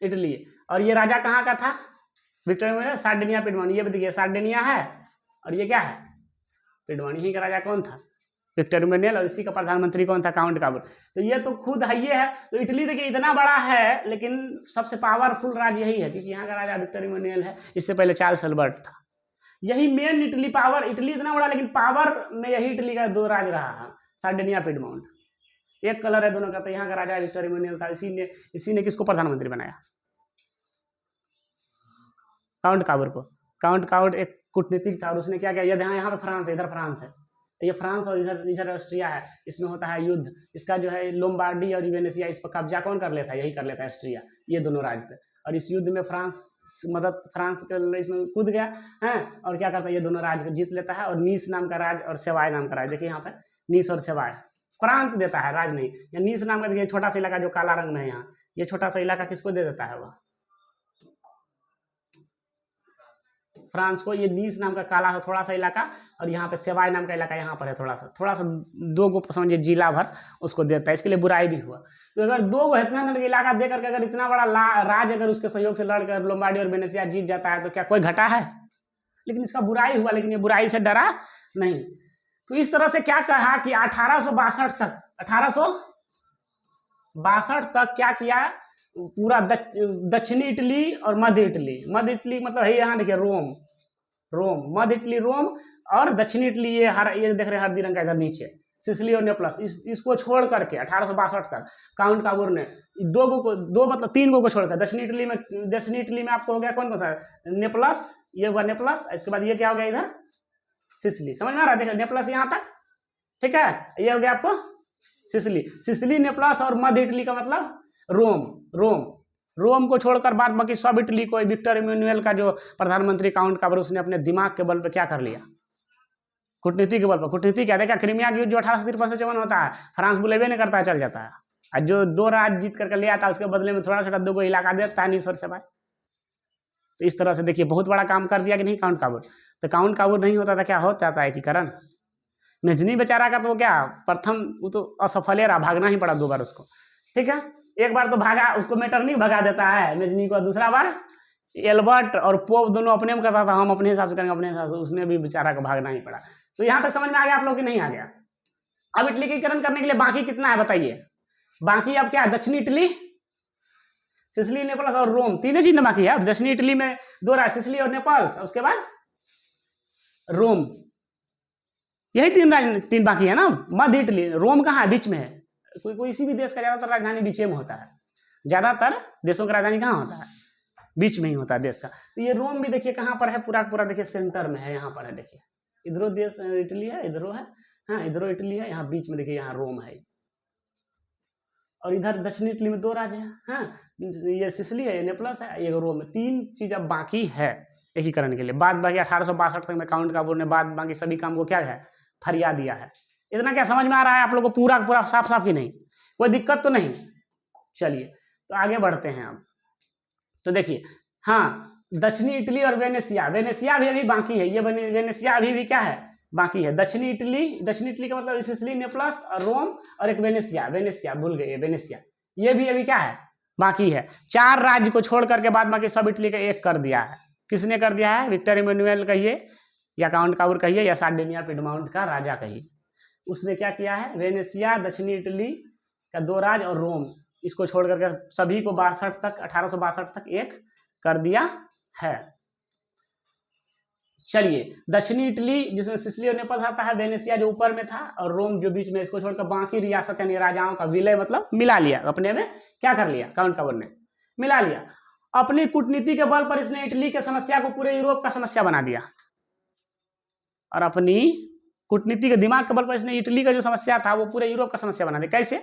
इटली। और ये राजा कहाँ का था, विक्टोरिया में, सार्डिनिया पिडमोनी, ये देखिए सार्डिनिया है और ये क्या है, पिडमोनी। ही का राजा कौन था, विक्टर इमैनुअल। और इसी का प्रधानमंत्री कौन था, काउंट काबूर। तो ये तो खुद है, ये है। तो इटली देखिए इतना बड़ा है, लेकिन सबसे पावरफुल राज्य यही है, क्योंकि यहाँ का राजा विक्टर इमैनुअल है, इससे पहले चार्ल्स अल्बर्ट था। यही मेन इटली पावर, इटली इतना बड़ा, लेकिन पावर में यही इटली का दो राज रहा है, सार्डिनिया पिडमोंट। एक कलर है दोनों का। तो यहाँ का राजा विक्टर इमैनुअल था, इसी ने किसको प्रधानमंत्री बनाया, काउंट काबूर को। काउंट काबूर एक कूटनीतिक था, और उसने क्या किया, यहाँ पे फ्रांस है, इधर फ्रांस है, ये फ्रांस और इधर ऑस्ट्रिया है, इसमें होता है युद्ध। इसका जो है लोम्बार्डी और वेनेसिया, इस पर कब्जा कौन कर लेता है, यही कर लेता है ऑस्ट्रिया, ये दोनों राज्य पे। और इस युद्ध में फ्रांस के इसमें कूद गया है, और क्या करता है, ये दोनों राज्य को जीत लेता है। और नीस नाम का राज और सेवाय नाम का राज, देखिए यहाँ पे नीस और सेवाय, प्रांत देता है, राज नहीं। या नीस नाम का देखिए छोटा सा इलाका जो काला रंग में है यहाँ, ये छोटा सा इलाका किसको दे देता है, वह फ्रांस को। ये नीस नाम का काला है थोड़ा सा इलाका, और यहाँ पे सेवाय नाम का इलाका यहाँ पर है, थोड़ा सा दो को समझिए जिला भर उसको देता है। इसके लिए बुराई भी हुआ। तो अगर दो को इतना इलाका दे करके अगर इतना बड़ा राज अगर उसके सहयोग से लड़कर लोम्बार्डी और वेनेसिया जीत जाता है, तो क्या कोई घटा है, लेकिन इसका बुराई हुआ, लेकिन ये बुराई से डरा नहीं। तो इस तरह से क्या कहा कि 1862 तक क्या किया, पूरा दक्षिणी इटली और मध्य इटली मतलब है यहाँ देखिए रोम, मध्य इटली रोम, और दक्षिणी इटली ये देख रहे हैं हल्दी रंग का इधर नीचे, सिसिली और नेपलस, इसको छोड़ करके 1862 तक काउंट काबूर ने दो मतलब 3 को छोड़कर दक्षिणी इटली में आपको हो गया कौन सा, नेपलस, ये हुआ नेपलस। इसके बाद ये क्या हो गया इधर, सिसिली। समझ में आ रहा है, देखिए नेपलस यहाँ तक, ठीक है, ये हो गया आपको सिसिली, नेपलस, और मध्य इटली का मतलब रोम को छोड़कर बाद बाकी सब इटली को विक्टर इमैनुअल का जो प्रधानमंत्री काउंट काबूर, उसने अपने दिमाग के बल पे क्या कर लिया, कूटनीति के बल पर। कूटनीति क्या देखा, क्रीमिया की युद्ध जो 1853 से चमन होता है, फ्रांस बुलेबे नहीं करता है, चल जाता है। और जो 2 राज्य जीत करके ले आता है, उसके बदले में थोड़ा छोटा 2 को इलाका देता है, नीस और सेवाय। तो इस तरह से देखिए बहुत बड़ा काम कर दिया कि नहीं काउंट काबूर। तो काउंट काबूर नहीं होता था, क्या हो जाता है एकीकरण। मेजनी बेचारा का तो क्या, प्रथम वो तो असफल रहा, भागना ही पड़ा 2 बार उसको, ठीक है। एक बार तो भागा, उसको मेटरनिख भगा देता है मेजनी को, दूसरा बार एल्बर्ट और पोप दोनों अपने में करता था, हम अपने हिसाब से करेंगे, अपने हिसाब से, उसमें भी बेचारा को भागना ही पड़ा। तो यहाँ तक समझ में आ गया आप लोग कि नहीं आ गया। अब इटली के एकीकरण करने के लिए बाकी कितना है बताइए, बाकी अब क्या है, दक्षिणी इटली, सिसिली, नेपल्स और रोम, 3 चीज बाकी है। अब दक्षिणी इटली में 2 राज्य, सिसिली और नेपल्स, उसके बाद रोम, यही 3 बाकी है ना। मध्य इटली, रोम कहाँ है, बीच में है। कोई इसी भी देश का ज्यादातर राजधानी बीच में होता है, ज्यादातर देशों का राजधानी कहाँ होता है, बीच में ही होता है देश का। तो ये रोम भी देखिए कहाँ पर है, पूरा देखिए सेंटर में है, यहाँ पर है, देखिए इधरों देश इटली है, इधरों है, हाँ इधरों इटली है, यहाँ बीच में देखिए यहाँ रोम है। और इधर दक्षिणी इटली में 2 राज्य है, हाँ ये सिसिली है, ये नेपल्स है, ये रोम है। 3 चीज अब बाकी है एकीकरण के लिए। बाद बाकी 1862 तक में काउंट काबूर ने बाद बाकी सभी काम को क्या है, फरिया दिया है। इतना क्या समझ में आ रहा है आप लोगों को, पूरा साफ की नहीं, कोई दिक्कत तो नहीं। चलिए तो आगे बढ़ते हैं अब। तो देखिए हाँ, दक्षिणी इटली और वेनेसिया भी अभी बाकी है, ये वेनेसिया अभी भी क्या है, बाकी है। दक्षिणी इटली का मतलब सिसिली, नेपल्स और रोम, और एक वेनेसिया भूल गए, वेनेसिया, ये भी अभी क्या है, बाकी है। 4 राज्य को छोड़ करके बाद बाकी सब इटली का एक कर दिया है। किसने कर दिया है, विक्टर इमैनुअल कहिए या काउंट काबूर कहिए या सार्डिनिया पिडमाउंट का राजा कहिए, उसने क्या किया है, वेनेसिया, दक्षिणी इटली का 2 राज्य और रोम, इसको छोड़ करके सभी को 1862 तक एक कर दिया है। चलिए दक्षिणी इटली जिसमें सिसिली और नेपल्स आता है, वेनेसिया जो ऊपर में था, और रोम जो बीच में, इसको छोड़कर बाकी रियासत यानी राजाओं का विलय मतलब मिला लिया अपने में, क्या कर लिया, काउंट काबूर ने मिला लिया। अपनी कूटनीति के बल पर इसने इटली के समस्या को पूरे यूरोप का समस्या बना दिया। और अपनी कूटनीति के दिमाग के बल पर इसने इटली का जो समस्या था वो पूरे यूरोप का समस्या बना दिया। कैसे?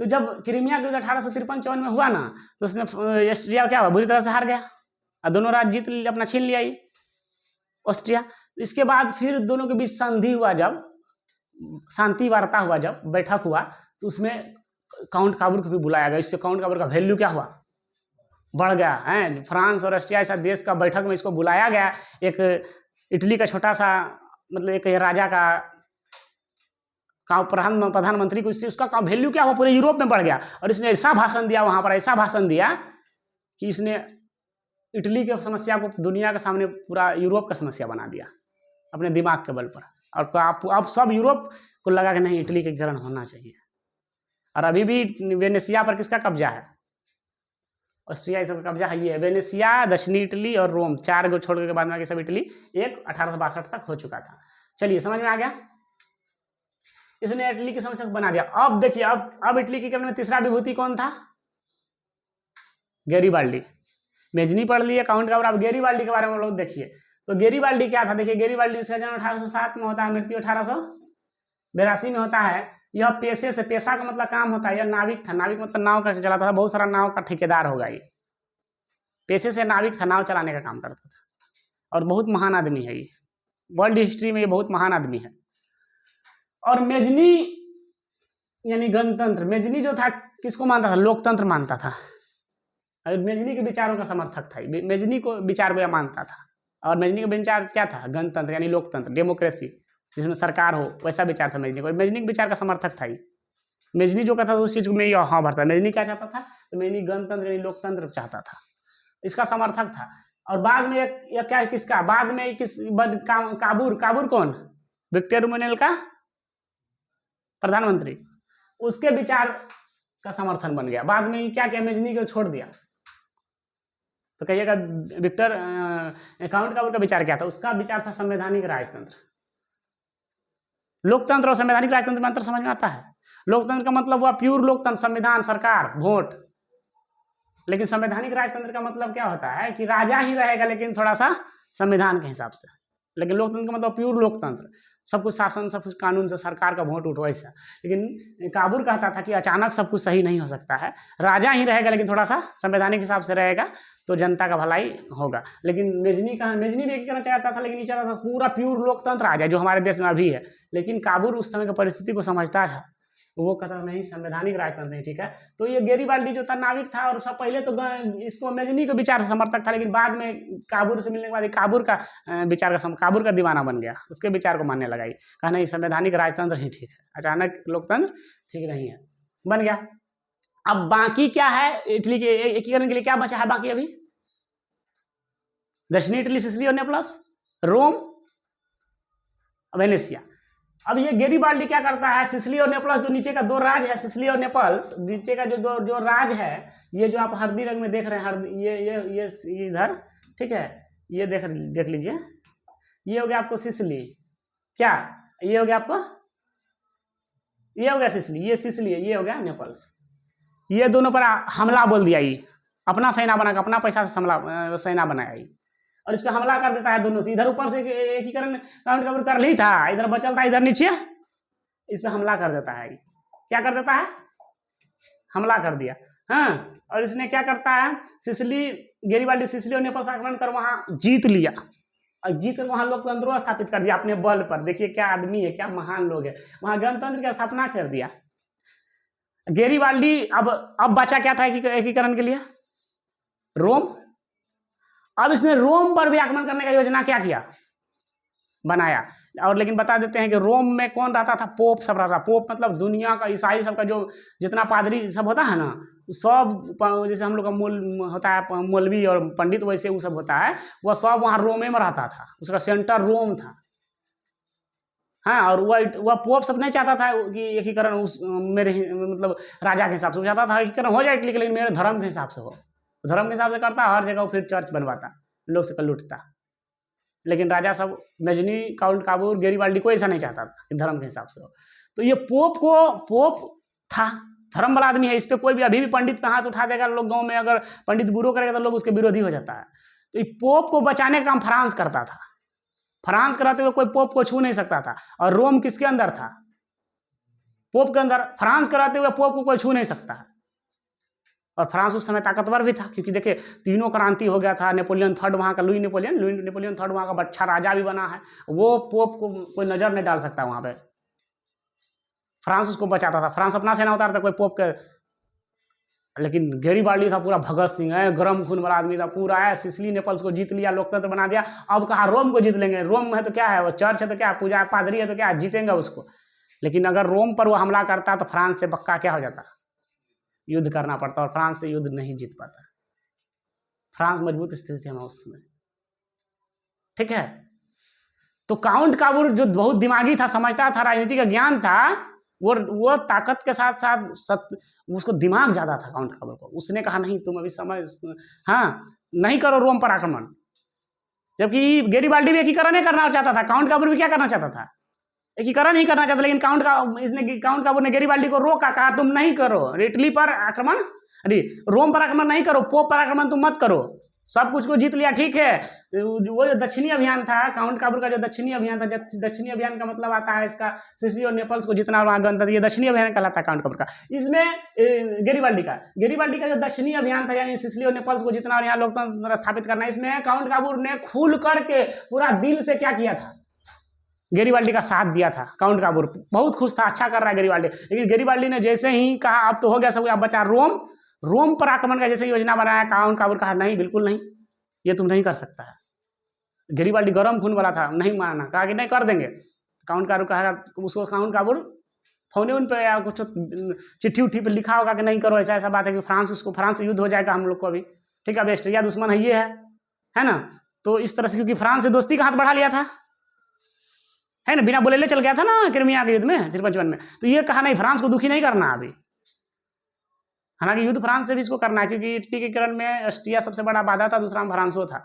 तो जब क्रीमिया के युद्ध 1853-54 में हुआ ना, तो उसने ऑस्ट्रिया क्या हुआ, बुरी तरह से हार गया और दोनों राज्य जीत अपना छीन लिया ये ऑस्ट्रिया। इसके बाद फिर दोनों के बीच संधि हुआ, जब शांति वार्ता हुआ, जब बैठक हुआ, तो उसमें काउंट काबूर को भी बुलाया गया। इससे काउंट काबूर का वैल्यू क्या हुआ, बढ़ गया है। फ्रांस और ऑस्ट्रिया ऐसा देश का बैठक में इसको बुलाया गया, एक इटली का छोटा सा मतलब एक राजा का प्रधानमंत्री को, इससे उसका वैल्यू क्या हुआ, पूरे यूरोप में बढ़ गया। और इसने ऐसा भाषण दिया वहां पर, ऐसा भाषण दिया कि इसने इटली के समस्या को दुनिया के सामने पूरा यूरोप का समस्या बना दिया अपने दिमाग के बल पर। और अब सब यूरोप को लगा कि नहीं, इटली का एकीकरण होना चाहिए। और अभी भी वेनेशिया पर किसका कब्जा है, ऑस्ट्रिया सब कब्जा है। ये वेनेशिया, दक्षिणी इटली और रोम, 4 को छोड़ के बाद में सब इटली एक 1862 तक हो चुका था। चलिए समझ में आ गया। इसने इटली की समस्या को बना दिया। अब देखिए, अब इटली के एकीकरण में तीसरा विभूति कौन था, गैरीबाल्डी। मेजनी पढ़ लिए, काउंट का, अब गैरीबाल्डी के बारे में लोग देखिए। तो गैरीबाल्डी क्या था, देखिए गैरीबाल्डी इसका जन्म 1807 में होता है, मृत्यु 1882 में होता है। यह पेशे से, पेशा का मतलब काम होता है, यह नाविक था। नाविक मतलब नाव का चलाता था, बहुत सारा नाव का ठेकेदार होगा ये। पेशे से नाविक था, नाव चलाने का काम करता था। और बहुत महान आदमी है ये, वर्ल्ड हिस्ट्री में ये बहुत महान आदमी है। और मेजनी यानी गणतंत्र, मेजनी जो था किसको मानता था, लोकतंत्र मानता था। और मेजनी के विचारों का समर्थक था, मेजनी को विचार को यह मानता था। और मेजनी का विचार क्या था, गणतंत्र यानी लोकतंत्र, डेमोक्रेसी, जिसमें सरकार हो, वैसा विचार था मेजनी को। मेजनी के विचार का समर्थक था ये। मेजनी जो कहता था उस चीज में हाँ भरता। मेजनी क्या चाहता था, तो मेजनी गणतंत्र यानी लोकतंत्र चाहता था, इसका समर्थक था। और बाद में यह क्या, किसका, बाद में किस, काबूर कौन, विक्टर इमैनुअल का प्रधानमंत्री, उसके विचार का समर्थन बन गया। बाद में क्या किया, मेजनी को छोड़ दिया। तो कहिएगा विक्टर काउंट काबूर का विचार क्या था, उसका विचार था संवैधानिक राजतंत्र। लोकतंत्र और संवैधानिक राजतंत्र में अंतर समझ में आता है। लोकतंत्र का मतलब हुआ प्योर लोकतंत्र, संविधान, सरकार, वोट। लेकिन संवैधानिक राजतंत्र का मतलब क्या होता है कि राजा ही रहेगा, लेकिन थोड़ा सा संविधान के हिसाब से। लेकिन लोकतंत्र का मतलब प्योर लोकतंत्र, सब कुछ शासन, सब कुछ कानून से, सरकार का वोट उठो ऐसा। लेकिन काबूर कहता था कि अचानक सब कुछ सही नहीं हो सकता है, राजा ही रहेगा लेकिन थोड़ा सा संवैधानिक हिसाब से रहेगा तो जनता का भलाई होगा। लेकिन मेजनी भी एकीकरण चाहता था, लेकिन ये चाहता था पूरा प्योर लोकतंत्र आ जाए जो हमारे देश में अभी है। लेकिन काबूर उस समय की परिस्थिति को समझता था, वो कहता नहीं, संवैधानिक राजतंत्र नहीं ठीक है। तो ये गैरीबाल्डी जो था नाविक था, और सब पहले तो इसको मेजनी के विचार से समर्थक था, लेकिन बाद में काबूर से मिलने के बाद काबूर का विचार का, काबूर का दीवाना बन गया, उसके विचार को मानने लगा। कहा नहीं, संवैधानिक राजतंत्र ही ठीक है, अचानक लोकतंत्र ठीक नहीं है, बन गया। अब बाकी क्या है, इटली के एकीकरण के लिए क्या बचा है बाकी अभी, दक्षिणी इटली, सिसिली और नेपल्स, रोम, वेनेशिया। अब ये गैरीबाल्डी क्या करता है, सिसिली और नेपल्स जो नीचे का 2 राज है, सिसिली और नेपल्स, नीचे का जो राज है, ये जो आप हल्दी रंग में देख रहे हैं, ये इधर ठीक है, ये देख लीजिए, ये हो गया आपको सिसिली, क्या ये हो गया आपको, ये हो गया सिसिली, ये सिसिली है, ये हो गया नेपल्स। ये दोनों पर हमला बोल दिया, ये अपना सेना बना, अपना पैसा से सेना बनाया ये, और इस पर हमला कर देता है दोनों से। इधर ऊपर से एकीकरण काउंट काबूर कर ली था, इधर बचल था, इधर नीचे इस पर हमला कर देता है। क्या कर देता है, हमला कर दिया। हाँ, और इसने क्या करता है, सिसिली, गैरीबाल्डी सिसिली और नेपल्स आक्रमण कर वहां जीत लिया, और जीत कर वहां लोकतंत्र स्थापित कर दिया अपने बल पर। देखिए क्या आदमी है, क्या महान लोग है, वहां गणतंत्र की स्थापना कर दिया गैरीबाल्डी। अब बचा क्या था एकीकरण के लिए, रोम। अब इसने रोम पर भी आक्रमण करने का योजना क्या किया, बनाया। और लेकिन बता देते हैं कि रोम में कौन रहता था, पोप सब रहता। पोप मतलब दुनिया का ईसाई सबका जो जितना पादरी सब होता है ना, सब जैसे हम लोग का मूल होता है मौलवी और पंडित, वैसे वो सब होता है, वह सब वहाँ रोमे में रहता था, उसका सेंटर रोम था। हाँ, और वह पोप सब नहीं चाहता था कि एकीकरण उस मेरे मतलब राजा के हिसाब से, वो चाहता था एकीकरण हो जाए लेकिन मेरे धर्म के हिसाब से हो। धर्म के हिसाब से करता, हर जगह फिर चर्च बनवाता, लोग से लूटता। लेकिन राजा सब, मेजनी, काउंट काबूर, गैरीबाल्डी को ऐसा नहीं चाहता था कि धर्म के हिसाब से हो। तो ये पोप था धर्म वाला आदमी है, इस पर कोई भी अभी भी पंडित पे हाथ उठा देगा लोग गाँव में, अगर पंडित बुरो करेगा तो लोग उसके विरोधी हो जाता है। तो ये पोप को बचाने का काम फ्रांस करता था। फ्रांस कराते हुए कोई पोप को छू नहीं सकता था। और रोम किसके अंदर था? पोप के अंदर। फ्रांस कराते हुए पोप को कोई छू नहीं सकता। और फ्रांस उस समय ताकतवर भी था, क्योंकि देखिए तीनों क्रांति हो गया था। नेपोलियन थर्ड वहाँ का, लुई नेपोलियन थर्ड वहाँ का अच्छा राजा भी बना है। वो पोप को कोई नज़र नहीं डाल सकता वहाँ पे। फ्रांस उसको बचाता था, फ्रांस अपना सेना उतारता कोई पोप के। लेकिन गैरिबाल्डी था पूरा भगत सिंह है, गर्म खून वाला आदमी था पूरा है। सिसिली नेपल्स को जीत लिया, लोकतंत्र बना दिया। अब कहा रोम को जीत लेंगे। रोम है तो क्या है, वो चर्च है तो क्या, पूजा पादरी है तो क्या, जीतेंगे उसको। लेकिन अगर रोम पर वो हमला करता तो फ्रांस से पक्का क्या हो जाता, युद्ध करना पड़ता, और फ्रांस से युद्ध नहीं जीत पाता। फ्रांस मजबूत स्थिति में उस समय, ठीक है। तो काउंट काबूर जो बहुत दिमागी था, समझता था, राजनीति का ज्ञान था, वो ताकत के साथ साथ उसको दिमाग ज्यादा था काउंट काबूर को। उसने कहा नहीं तुम अभी समझ, हाँ नहीं करो रोम पर आक्रमण। जबकि गैरिबाल्डी भी एकीकरण नहीं करना चाहता था, काउंट काबूर भी क्या करना चाहता था, एकीकरण ही करना चाहता। लेकिन काउंट काबूर ने गैरिबाल्डी को रोका, कहा तुम नहीं करो इटली पर आक्रमण, अरे रोम पर आक्रमण नहीं करो, पोप पर आक्रमण तुम मत करो। सब कुछ को जीत लिया, ठीक है। वो जो दक्षिणी अभियान था, काउंट काबूर का जो दक्षिणी अभियान था, दक्षिणी अभियान का मतलब आता है इसका सिसिली और नेपल्स को जितना वहाँ गणतंत्र, ये दक्षिणी अभियान कहलाता है काउंट काबूर का। इसमें गैरिबाल्डी का जो दक्षिणी अभियान था, यानी सिसिली और नेपल्स को जितना और यहाँ लोकतंत्र स्थापित करना, इसमें काउंट काबूर ने खुल करके पूरा दिल से क्या किया था, गैरिबाल्डी का साथ दिया था। काउंट काबूर बहुत खुश था, अच्छा कर रहा है गैरिबाल्डी। लेकिन गैरिबाल्डी ने जैसे ही कहा अब तो हो गया सब, अब बचा रोम पर आक्रमण का जैसे योजना बनाया, काउंट काबूर कहा नहीं बिल्कुल नहीं, ये तुम नहीं कर सकता है। गैरिबाल्डी गर्म खून वाला था, नहीं माना, कहा कि नहीं कर देंगे। काउंट काबूर कहा, उसको काउंट काबूर फोन उन पे या कुछ चिट्ठी उट्ठी पे लिखा होगा कि नहीं करो, ऐसा ऐसा बात है कि फ्रांस से युद्ध हो जाएगा हम लोग को अभी, ठीक है। अब ऑस्ट्रिया दुश्मन है, ये है ना। तो इस तरह से, क्योंकि फ्रांस से दोस्ती का हाथ बढ़ा लिया था, है ना, बिना बोले ले चल गया था ना क्रिमिया के युद्ध में 53 में। तो ये कहा नहीं, फ्रांस को दुखी नहीं करना अभी। हालांकि युद्ध फ्रांस से भी इसको करना है, क्योंकि एकीकरण में ऑस्ट्रिया सबसे बड़ा बाधा था, दूसरा फ्रांसो था।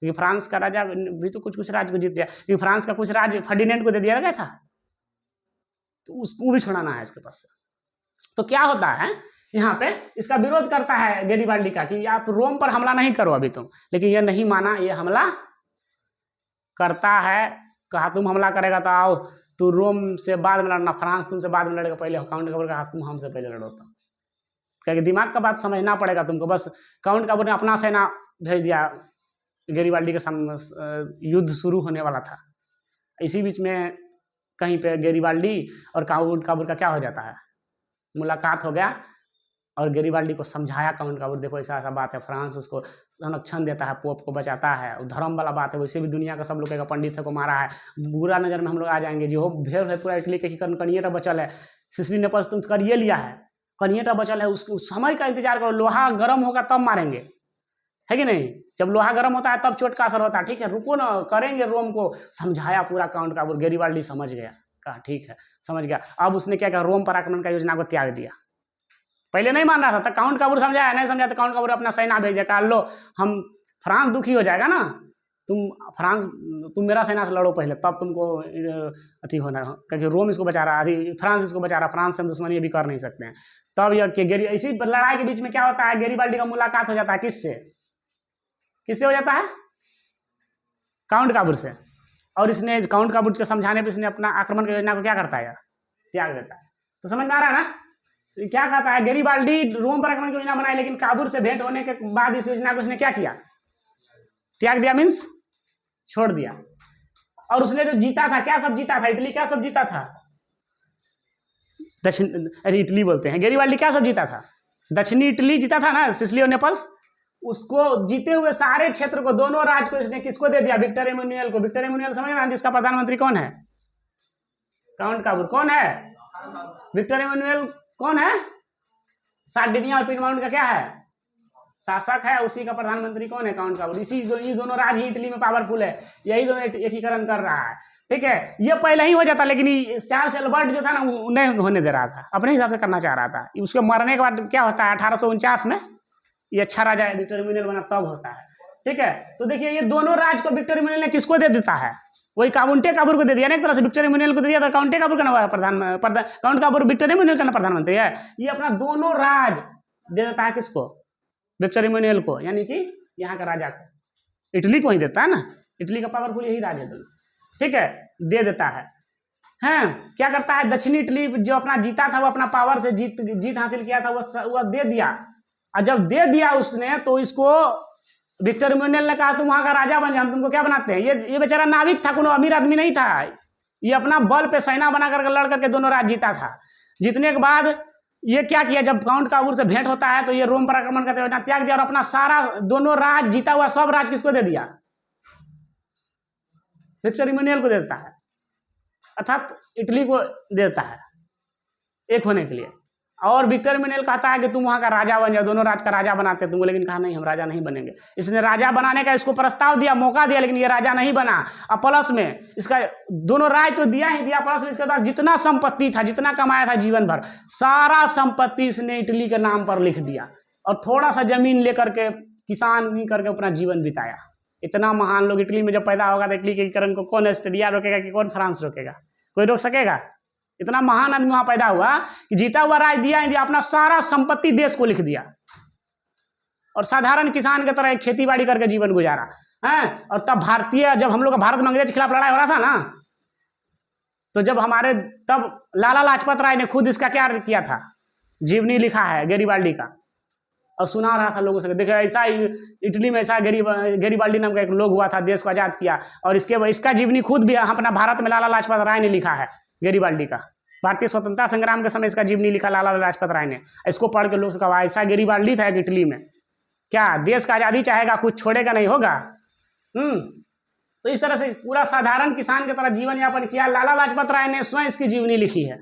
क्योंकि फ्रांस का राजा भी तो कुछ राज्य को जीत गया, क्योंकि फ्रांस का कुछ राज्य फर्डिनेंड को दे दिया गया था, तो उसको भी छुड़ाना है इसके पास से। तो क्या होता है यहाँ पे, इसका विरोध करता है गैरिबाल्डी का कि आप रोम पर हमला नहीं करो अभी तुम। लेकिन ये नहीं माना, ये हमला करता है। कहा तुम हमला करेगा तो आओ, तू रोम से बाद में लड़ना, फ्रांस तुमसे बाद में लड़ेगा, पहले काउंट काबूर कहा तुम हमसे पहले लड़ो। तो क्या दिमाग का बात समझना पड़ेगा तुमको। बस काउंट काबूर ने अपना सेना भेज दिया, गैरिबाल्डी के सामने युद्ध शुरू होने वाला था। इसी बीच में कहीं पे गैरिबाल्डी और काउंट काबूर का क्या हो जाता है, मुलाकात हो गया। और गैरिबाल्डी को समझाया काउंट काबूर, देखो ऐसा ऐसा बात है, फ्रांस उसको संरक्षण देता है, पोप को बचाता है, धर्म वाला बात है। वैसे भी दुनिया का सब लोग कहेगा पंडित को मारा है, बुरा नजर में हम लोग आ जाएंगे। जो भेड़ है पूरा इटली के कनिएटा बचल है, सिसिली नेपल्स तुम करिए लिया है, कनिएटा बचल है, उस समय का इंतजार करो। लोहा गर्म होगा तब मारेंगे, है कि नहीं। जब लोहा गर्म होता है तब चोट का असर होता है, ठीक है, रुको ना, करेंगे रोम को। समझाया पूरा काउंट काबूर, गैरिबाल्डी समझ गया, कहा ठीक है समझ गया। अब उसने क्या कहा, रोम पर आक्रमण का योजना को त्याग दिया। पहले नहीं मान रहा था, काउंट काबूर समझाया, नहीं समझा तो काउंट काबूर अपना सेना भेज दिया, कहा लो हम, फ्रांस दुखी हो जाएगा ना, तुम मेरा सेना से लड़ो पहले, तब तुमको अति होना, क्योंकि रोम इसको बचा रहा है, फ्रांस इसको बचा रहा है, फ्रांस से दुश्मनी भी कर नहीं सकते हैं। तब यह इसी लड़ाई के बीच में क्या होता है, गैरिबाल्डी का मुलाकात हो जाता है किससे हो जाता है, काउंट काबूर से। और इसने काउंट काबूर के समझाने पर इसने अपना आक्रमण की योजना को क्या करता है, त्याग देता है। तो समझ में आ रहा है ना, तो क्या कहता है, गैरिबाल्डी रोम पर आक्रमण की योजना बनाई, लेकिन काबूर से भेंट होने के बाद इस योजना को उसने क्या किया, त्याग दिया, मीन्स छोड़ दिया। और उसने जो जीता था, क्या सब जीता था, इटली क्या सब जीता था, इटली बोलते हैं, गैरिबाल्डी क्या सब जीता था, दक्षिणी इटली जीता था ना, सिसिली और नेपल्स। उसको जीते हुए सारे क्षेत्र को, दोनों राज्य को इसने किसको दे दिया, विक्टर एमुनुएल को। विक्टर एमुनुएल समझ रहे हैं, जिसका प्रधानमंत्री कौन है, काउंट काबूर। कौन है विक्टर एमुनुएल, कौन है, सार्डिनिया और पिनमाउंट का क्या है, शासक है, उसी का प्रधानमंत्री कौन है, काउंट काबूर। ये दोनों राज्य ही इटली में पावरफुल है, यही दोनों एकीकरण कर रहा है, ठीक है। ये पहले ही हो जाता, लेकिन चार्ल्स एल्बर्ट जो था ना, नहीं होने दे रहा था, अपने हिसाब से करना चाह रहा था। उसके मरने के बाद क्या होता है, 1849 में ये अच्छा राजा विक्टर एमुनुएल बना, तब होता है। ठीक है। तो देखिए ये दोनों राज को विक्टर इमैनुअल ने किसको दे देता है, वही काउंटे काबूर को दे दिया ना, एक तरह से विक्टर इमैनुअल को दे दिया था, काउंटे काबूर का काउंट काबूर विक्टर इमैनुअल का प्रधानमंत्री है। ये अपना दोनों राज दे देता है किसको, विक्टर इमैनुअल को, यानी कि यहाँ का राजा को, इटली को ही देता है ना, इटली का पावरफुल यही राज है दोनों, ठीक है, दे देता है। हैं क्या करता है, दक्षिणी इटली जो अपना जीता था, वो अपना पावर से जीत हासिल किया था, वो दे दिया। और जब दे दिया उसने, तो इसको विक्टर इमैनुअल ने कहा तुम वहां का राजा बन जाओ, हम तुमको क्या बनाते हैं। ये बेचारा नाविक था, कोनो अमीर आदमी नहीं था, ये अपना बल पे सेना बना करके लड़ करके दोनों राज जीता था। जीतने के बाद ये क्या किया, जब काउंट काबूर से भेंट होता है तो ये रोम पर आक्रमण करते हुए त्याग दिया और अपना सारा दोनों राज जीता हुआ सब राज किसको दे दिया, विक्टर इमैनुअल को दे देता है, अर्थात इटली को देता है एक होने के लिए। और विक्टर इमैनुअल कहता है कि तुम वहां का राजा बन जाओ, दोनों राज का राजा बनाते तुमको, लेकिन कहा नहीं हम राजा नहीं बनेंगे। इसने राजा बनाने का इसको प्रस्ताव दिया, मौका दिया, लेकिन ये राजा नहीं बना। और प्लस में इसका दोनों राज तो दिया ही दिया, प्लस में इसके पास जितना संपत्ति था, जितना कमाया था जीवन भर, सारा संपत्ति इसने इटली के नाम पर लिख दिया और थोड़ा सा जमीन लेकर के किसान करके अपना जीवन बिताया। इतना महान लोग इटली में जब पैदा होगा तो इटली के एकीकरण को कौन ऑस्ट्रेलिया रोकेगा कि कौन फ्रांस रोकेगा, कोई रोक सकेगा। इतना महान आदमी वहां पैदा हुआ कि जीता हुआ राज दिया ही दिया, अपना सारा संपत्ति देश को लिख दिया और साधारण किसान की तरह खेती बाड़ी करके जीवन गुजारा है। और तब जब हम लोग का भारत में अंग्रेज के खिलाफ लड़ाई हो रहा था ना, तो जब तब लाला लाजपत राय ने खुद इसका क्या किया था, जीवनी लिखा है गैरीबाल्डी का, और सुना रहा था लोगों से, देखो ऐसा इटली में ऐसा गैरीबाल्डी नाम का एक लोग हुआ था, देश को आजाद किया। और इसका जीवनी खुद भी अपना भारत में लाला लाजपत राय ने लिखा है, गैरीबाल्डी का, भारतीय स्वतंत्रता संग्राम के समय इसका जीवनी लिखा लाला लाजपत राय ने। इसको पढ़ के लोग से कहा ऐसा गैरीबाल्डी था इटली में, क्या देश का आज़ादी चाहेगा, कुछ छोड़ेगा नहीं, होगा। तो इस तरह से पूरा साधारण किसान की तरह जीवन यापन किया। लाला लाजपत राय ने स्वयं इसकी जीवनी लिखी है।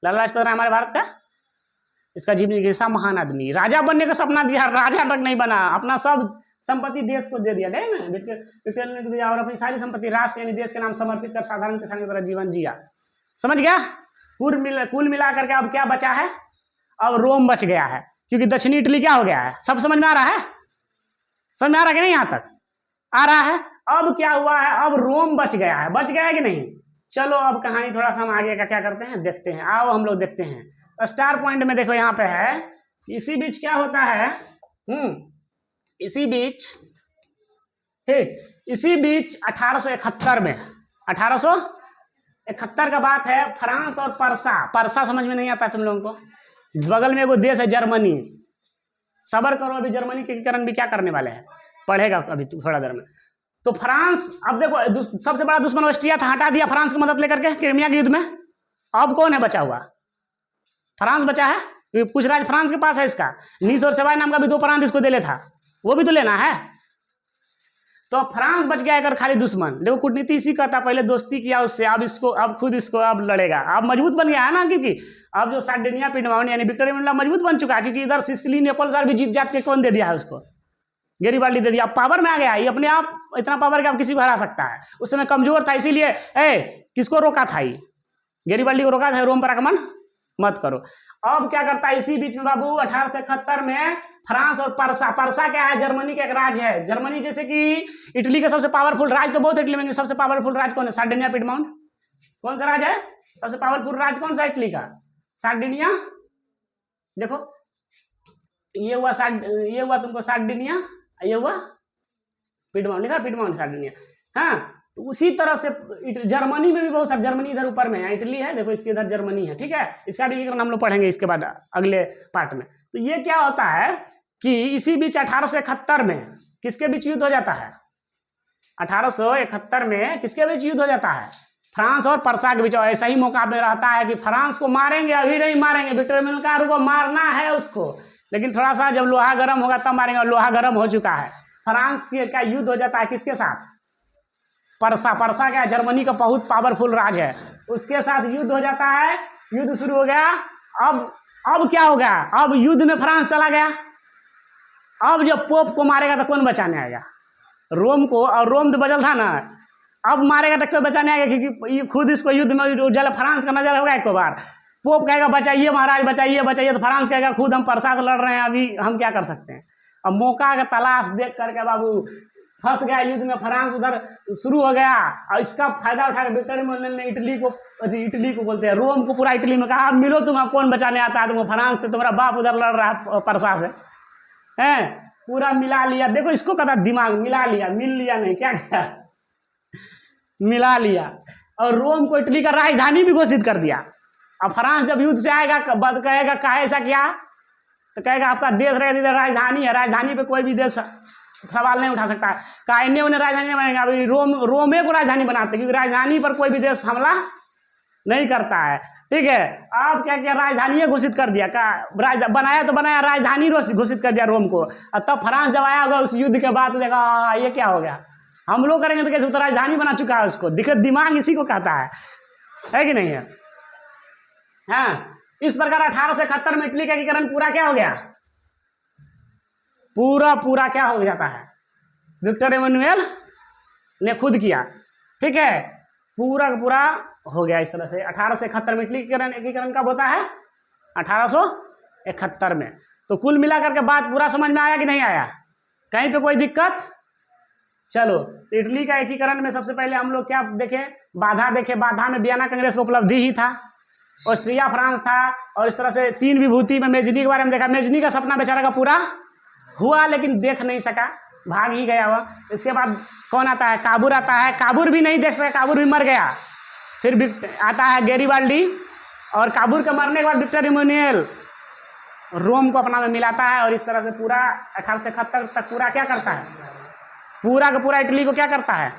लाला लाजपत राय हमारे भारत का इसका जीवनी, कैसा महान आदमी, राजा बनने का सपना दिया, राजा तक नहीं बना, अपना सब संपत्ति देश को दे दिया, दिया और अपनी सारी संपत्ति राष्ट्र यानी देश के नाम समर्पित कर साधारण किसान की तरह जीवन जिया। समझ गया। कुल मिला करके अब क्या बचा है, अब रोम बच गया है, क्योंकि दक्षिणी इटली क्या हो गया है, सब समझ में आ रहा है, समझ में आ रहा है कि नहीं, यहां तक आ रहा है। अब क्या हुआ है, अब रोम बच गया है, बच गया है कि नहीं। चलो अब कहानी थोड़ा सा हम आगे का क्या करते हैं देखते हैं, आओ हम लोग देखते हैं। स्टार पॉइंट में देखो यहाँ पे है, इसी बीच क्या होता है, इसी बीच, ठीक, इसी बीच 1871 में, 1871 का बात है, फ्रांस और परसा समझ में नहीं आता तुम लोगों को, बगल में एगो देश है जर्मनी, सबर करो, अभी जर्मनी के एकीकरण भी क्या करने वाले हैं, पढ़ेगा अभी थोड़ा देर में। तो फ्रांस, अब देखो सबसे बड़ा दुश्मन ऑस्ट्रिया था, हटा दिया फ्रांस की मदद लेकर के क्रीमिया के युद्ध में। अब कौन है बचा हुआ, फ्रांस बचा है, कुछ राज फ्रांस के पास है इसका। नीस और सेवाय नाम का भी 2 प्रांत इसको दे ले था, वो भी तो लेना है। तो फ्रांस बच गया अगर खाली दुश्मन। देखो कूटनीति इसी का था, पहले दोस्ती किया उससे, अब खुद इसको अब लड़ेगा, अब मजबूत बन गया है ना, क्योंकि अब जो सार्डिनिया पिडमाउंट यानी विक्टर इमैनुअल मजबूत बन चुका है, क्योंकि इधर सिसिली नेपल्स भी जीत जात के कौन दे दिया है उसको, गैरीबाल्डी दे दिया। अब पावर में आ गया, ये अपने आप इतना पावर कि अब किसी को हरा सकता है। उस समय कमजोर था, इसीलिए किसको रोका था, ये गैरीबाल्डी को रोका था, रोम पर आक्रमण मत करो। अब क्या करता है, इसी बीच में बाबू 1871 में फ्रांस और परसा क्या है, जर्मनी का एक राज है। जर्मनी जैसे कि इटली का सबसे पावरफुल राज तो बहुत, इटली में सबसे पावरफुल राज कौन है, सार्डिनिया पिडमाउंट, कौन सा राज है, सबसे पावरफुल राज कौन सा इटली का, सार्डिनिया। देखो ये हुआ तुमको सार्डिनिया, ये हुआ पिडमाउंट, लिखा पिडमाउंट सार्डिनिया। हाँ, तो उसी तरह से जर्मनी में भी बहुत सारे, जर्मनी इधर ऊपर में है, इटली है, देखो इसके इधर जर्मनी है, ठीक है। इसका भी हम लोग पढ़ेंगे इसके बाद अगले पार्ट में। तो ये क्या होता है कि इसी बीच 1871 में किसके बीच युद्ध हो जाता है, 1871 में किसके बीच युद्ध हो जाता है, फ्रांस और परसा के बीच। ऐसा ही मौका में रहता है कि फ्रांस को मारेंगे, अभी नहीं मारेंगे, विक्टर इमैनुअल को मारना है उसको, लेकिन थोड़ा सा जब लोहा गर्म होगा तब मारेंगे, और लोहा गर्म हो चुका है। फ्रांस का युद्ध हो जाता है किसके साथ, परसा क्या, जर्मनी का बहुत पावरफुल राज है, उसके साथ युद्ध हो जाता है। युद्ध शुरू हो गया। अब क्या हो गया, अब युद्ध में फ्रांस चला गया। अब जब पोप को मारेगा तो कौन बचाने आएगा, रोम को, और रोम तो बचल था ना, अब मारेगा तो कोई बचाने आएगा, क्योंकि खुद इसको युद्ध में जल फ्रांस का नजर होगा। एक बार पोप कहेगा बचाइए महाराज, बचाइए बचाइए, तो फ्रांस कहेगा खुद हम परसा से लड़ रहे हैं, अभी हम क्या कर सकते हैं। अब मौका का तलाश देख करके बाबू फंस गया युद्ध में, फ्रांस उधर शुरू हो गया और इसका फायदा उठाकर विक्टर इमैनुअल ने इटली को बोलते हैं, रोम को पूरा इटली में कहा अब मिलो तुम, कौन बचाने आता है तुमको फ्रांस से, तुम्हारा बाप उधर लड़ रहा है परसा से, हैं पूरा मिला लिया। देखो इसको कहता दिमाग, मिला लिया, मिल लिया नहीं, क्या किया, मिला लिया। और रोम को इटली का राजधानी भी घोषित कर दिया। अब फ्रांस जब युद्ध से आएगा कहेगा कहा ऐसा क्या, तो कहेगा आपका देश रहेगा राजधानी है, राजधानी पे कोई भी देश सवाल नहीं उठा सकता। कहा इन्हें उन्हें राजधानी नहीं बनेगा, अभी रोमे को राजधानी बनाते क्योंकि राजधानी पर कोई भी देश हमला नहीं करता है, ठीक है। अब क्या किया, राजधानी घोषित कर दिया, बनाया तो बनाया, राजधानी घोषित कर दिया रोम को। और तब फ्रांस जब आया होगा उस युद्ध के बाद देखा ये क्या हो गया, हम लोग करेंगे तो कैसे, तो राजधानी बना चुका है उसको। दिमाग इसी को कहता है कि नहीं है। हाँ, इस प्रकार 1871 में इटली का एकीकरण पूरा क्या हो गया, पूरा क्या हो जाता है, विक्टर इमैनुअल ने खुद किया, ठीक है, पूरा हो गया इस तरह से। 1871 में इटली एकीकरण कब होता है, 1871 में। तो कुल मिलाकर के बात पूरा समझ में आया कि नहीं आया, कहीं पे कोई दिक्कत। चलो, तो इटली का एकीकरण में सबसे पहले हम लोग क्या देखें, बाधा में वियना कांग्रेस को उपलब्धि ही था, ऑस्ट्रिया फ्रांस था, और इस तरह से 3 विभूति में मेजनी के बारे में देखा। मेजनी का सपना बेचारा का पूरा हुआ लेकिन देख नहीं सका, भाग ही गया वह। इसके बाद कौन आता है, काबूर आता है, काबूर भी नहीं देख सका, काबूर भी मर गया। फिर आता है गैरीबाल्डी, और काबूर के मरने के बाद विक्टर इमैनुअल रोम को अपना में मिलाता है, और इस तरह से पूरा 1871 तक पूरा क्या करता है, पूरा का पूरा इटली को क्या करता है,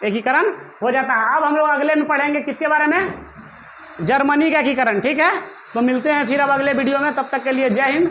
एकीकरण हो जाता है। अब हम लोग अगले में पढ़ेंगे किसके बारे में, जर्मनी का एकीकरण, ठीक है। तो मिलते हैं फिर अब अगले वीडियो में, तब तक के लिए जय हिंद।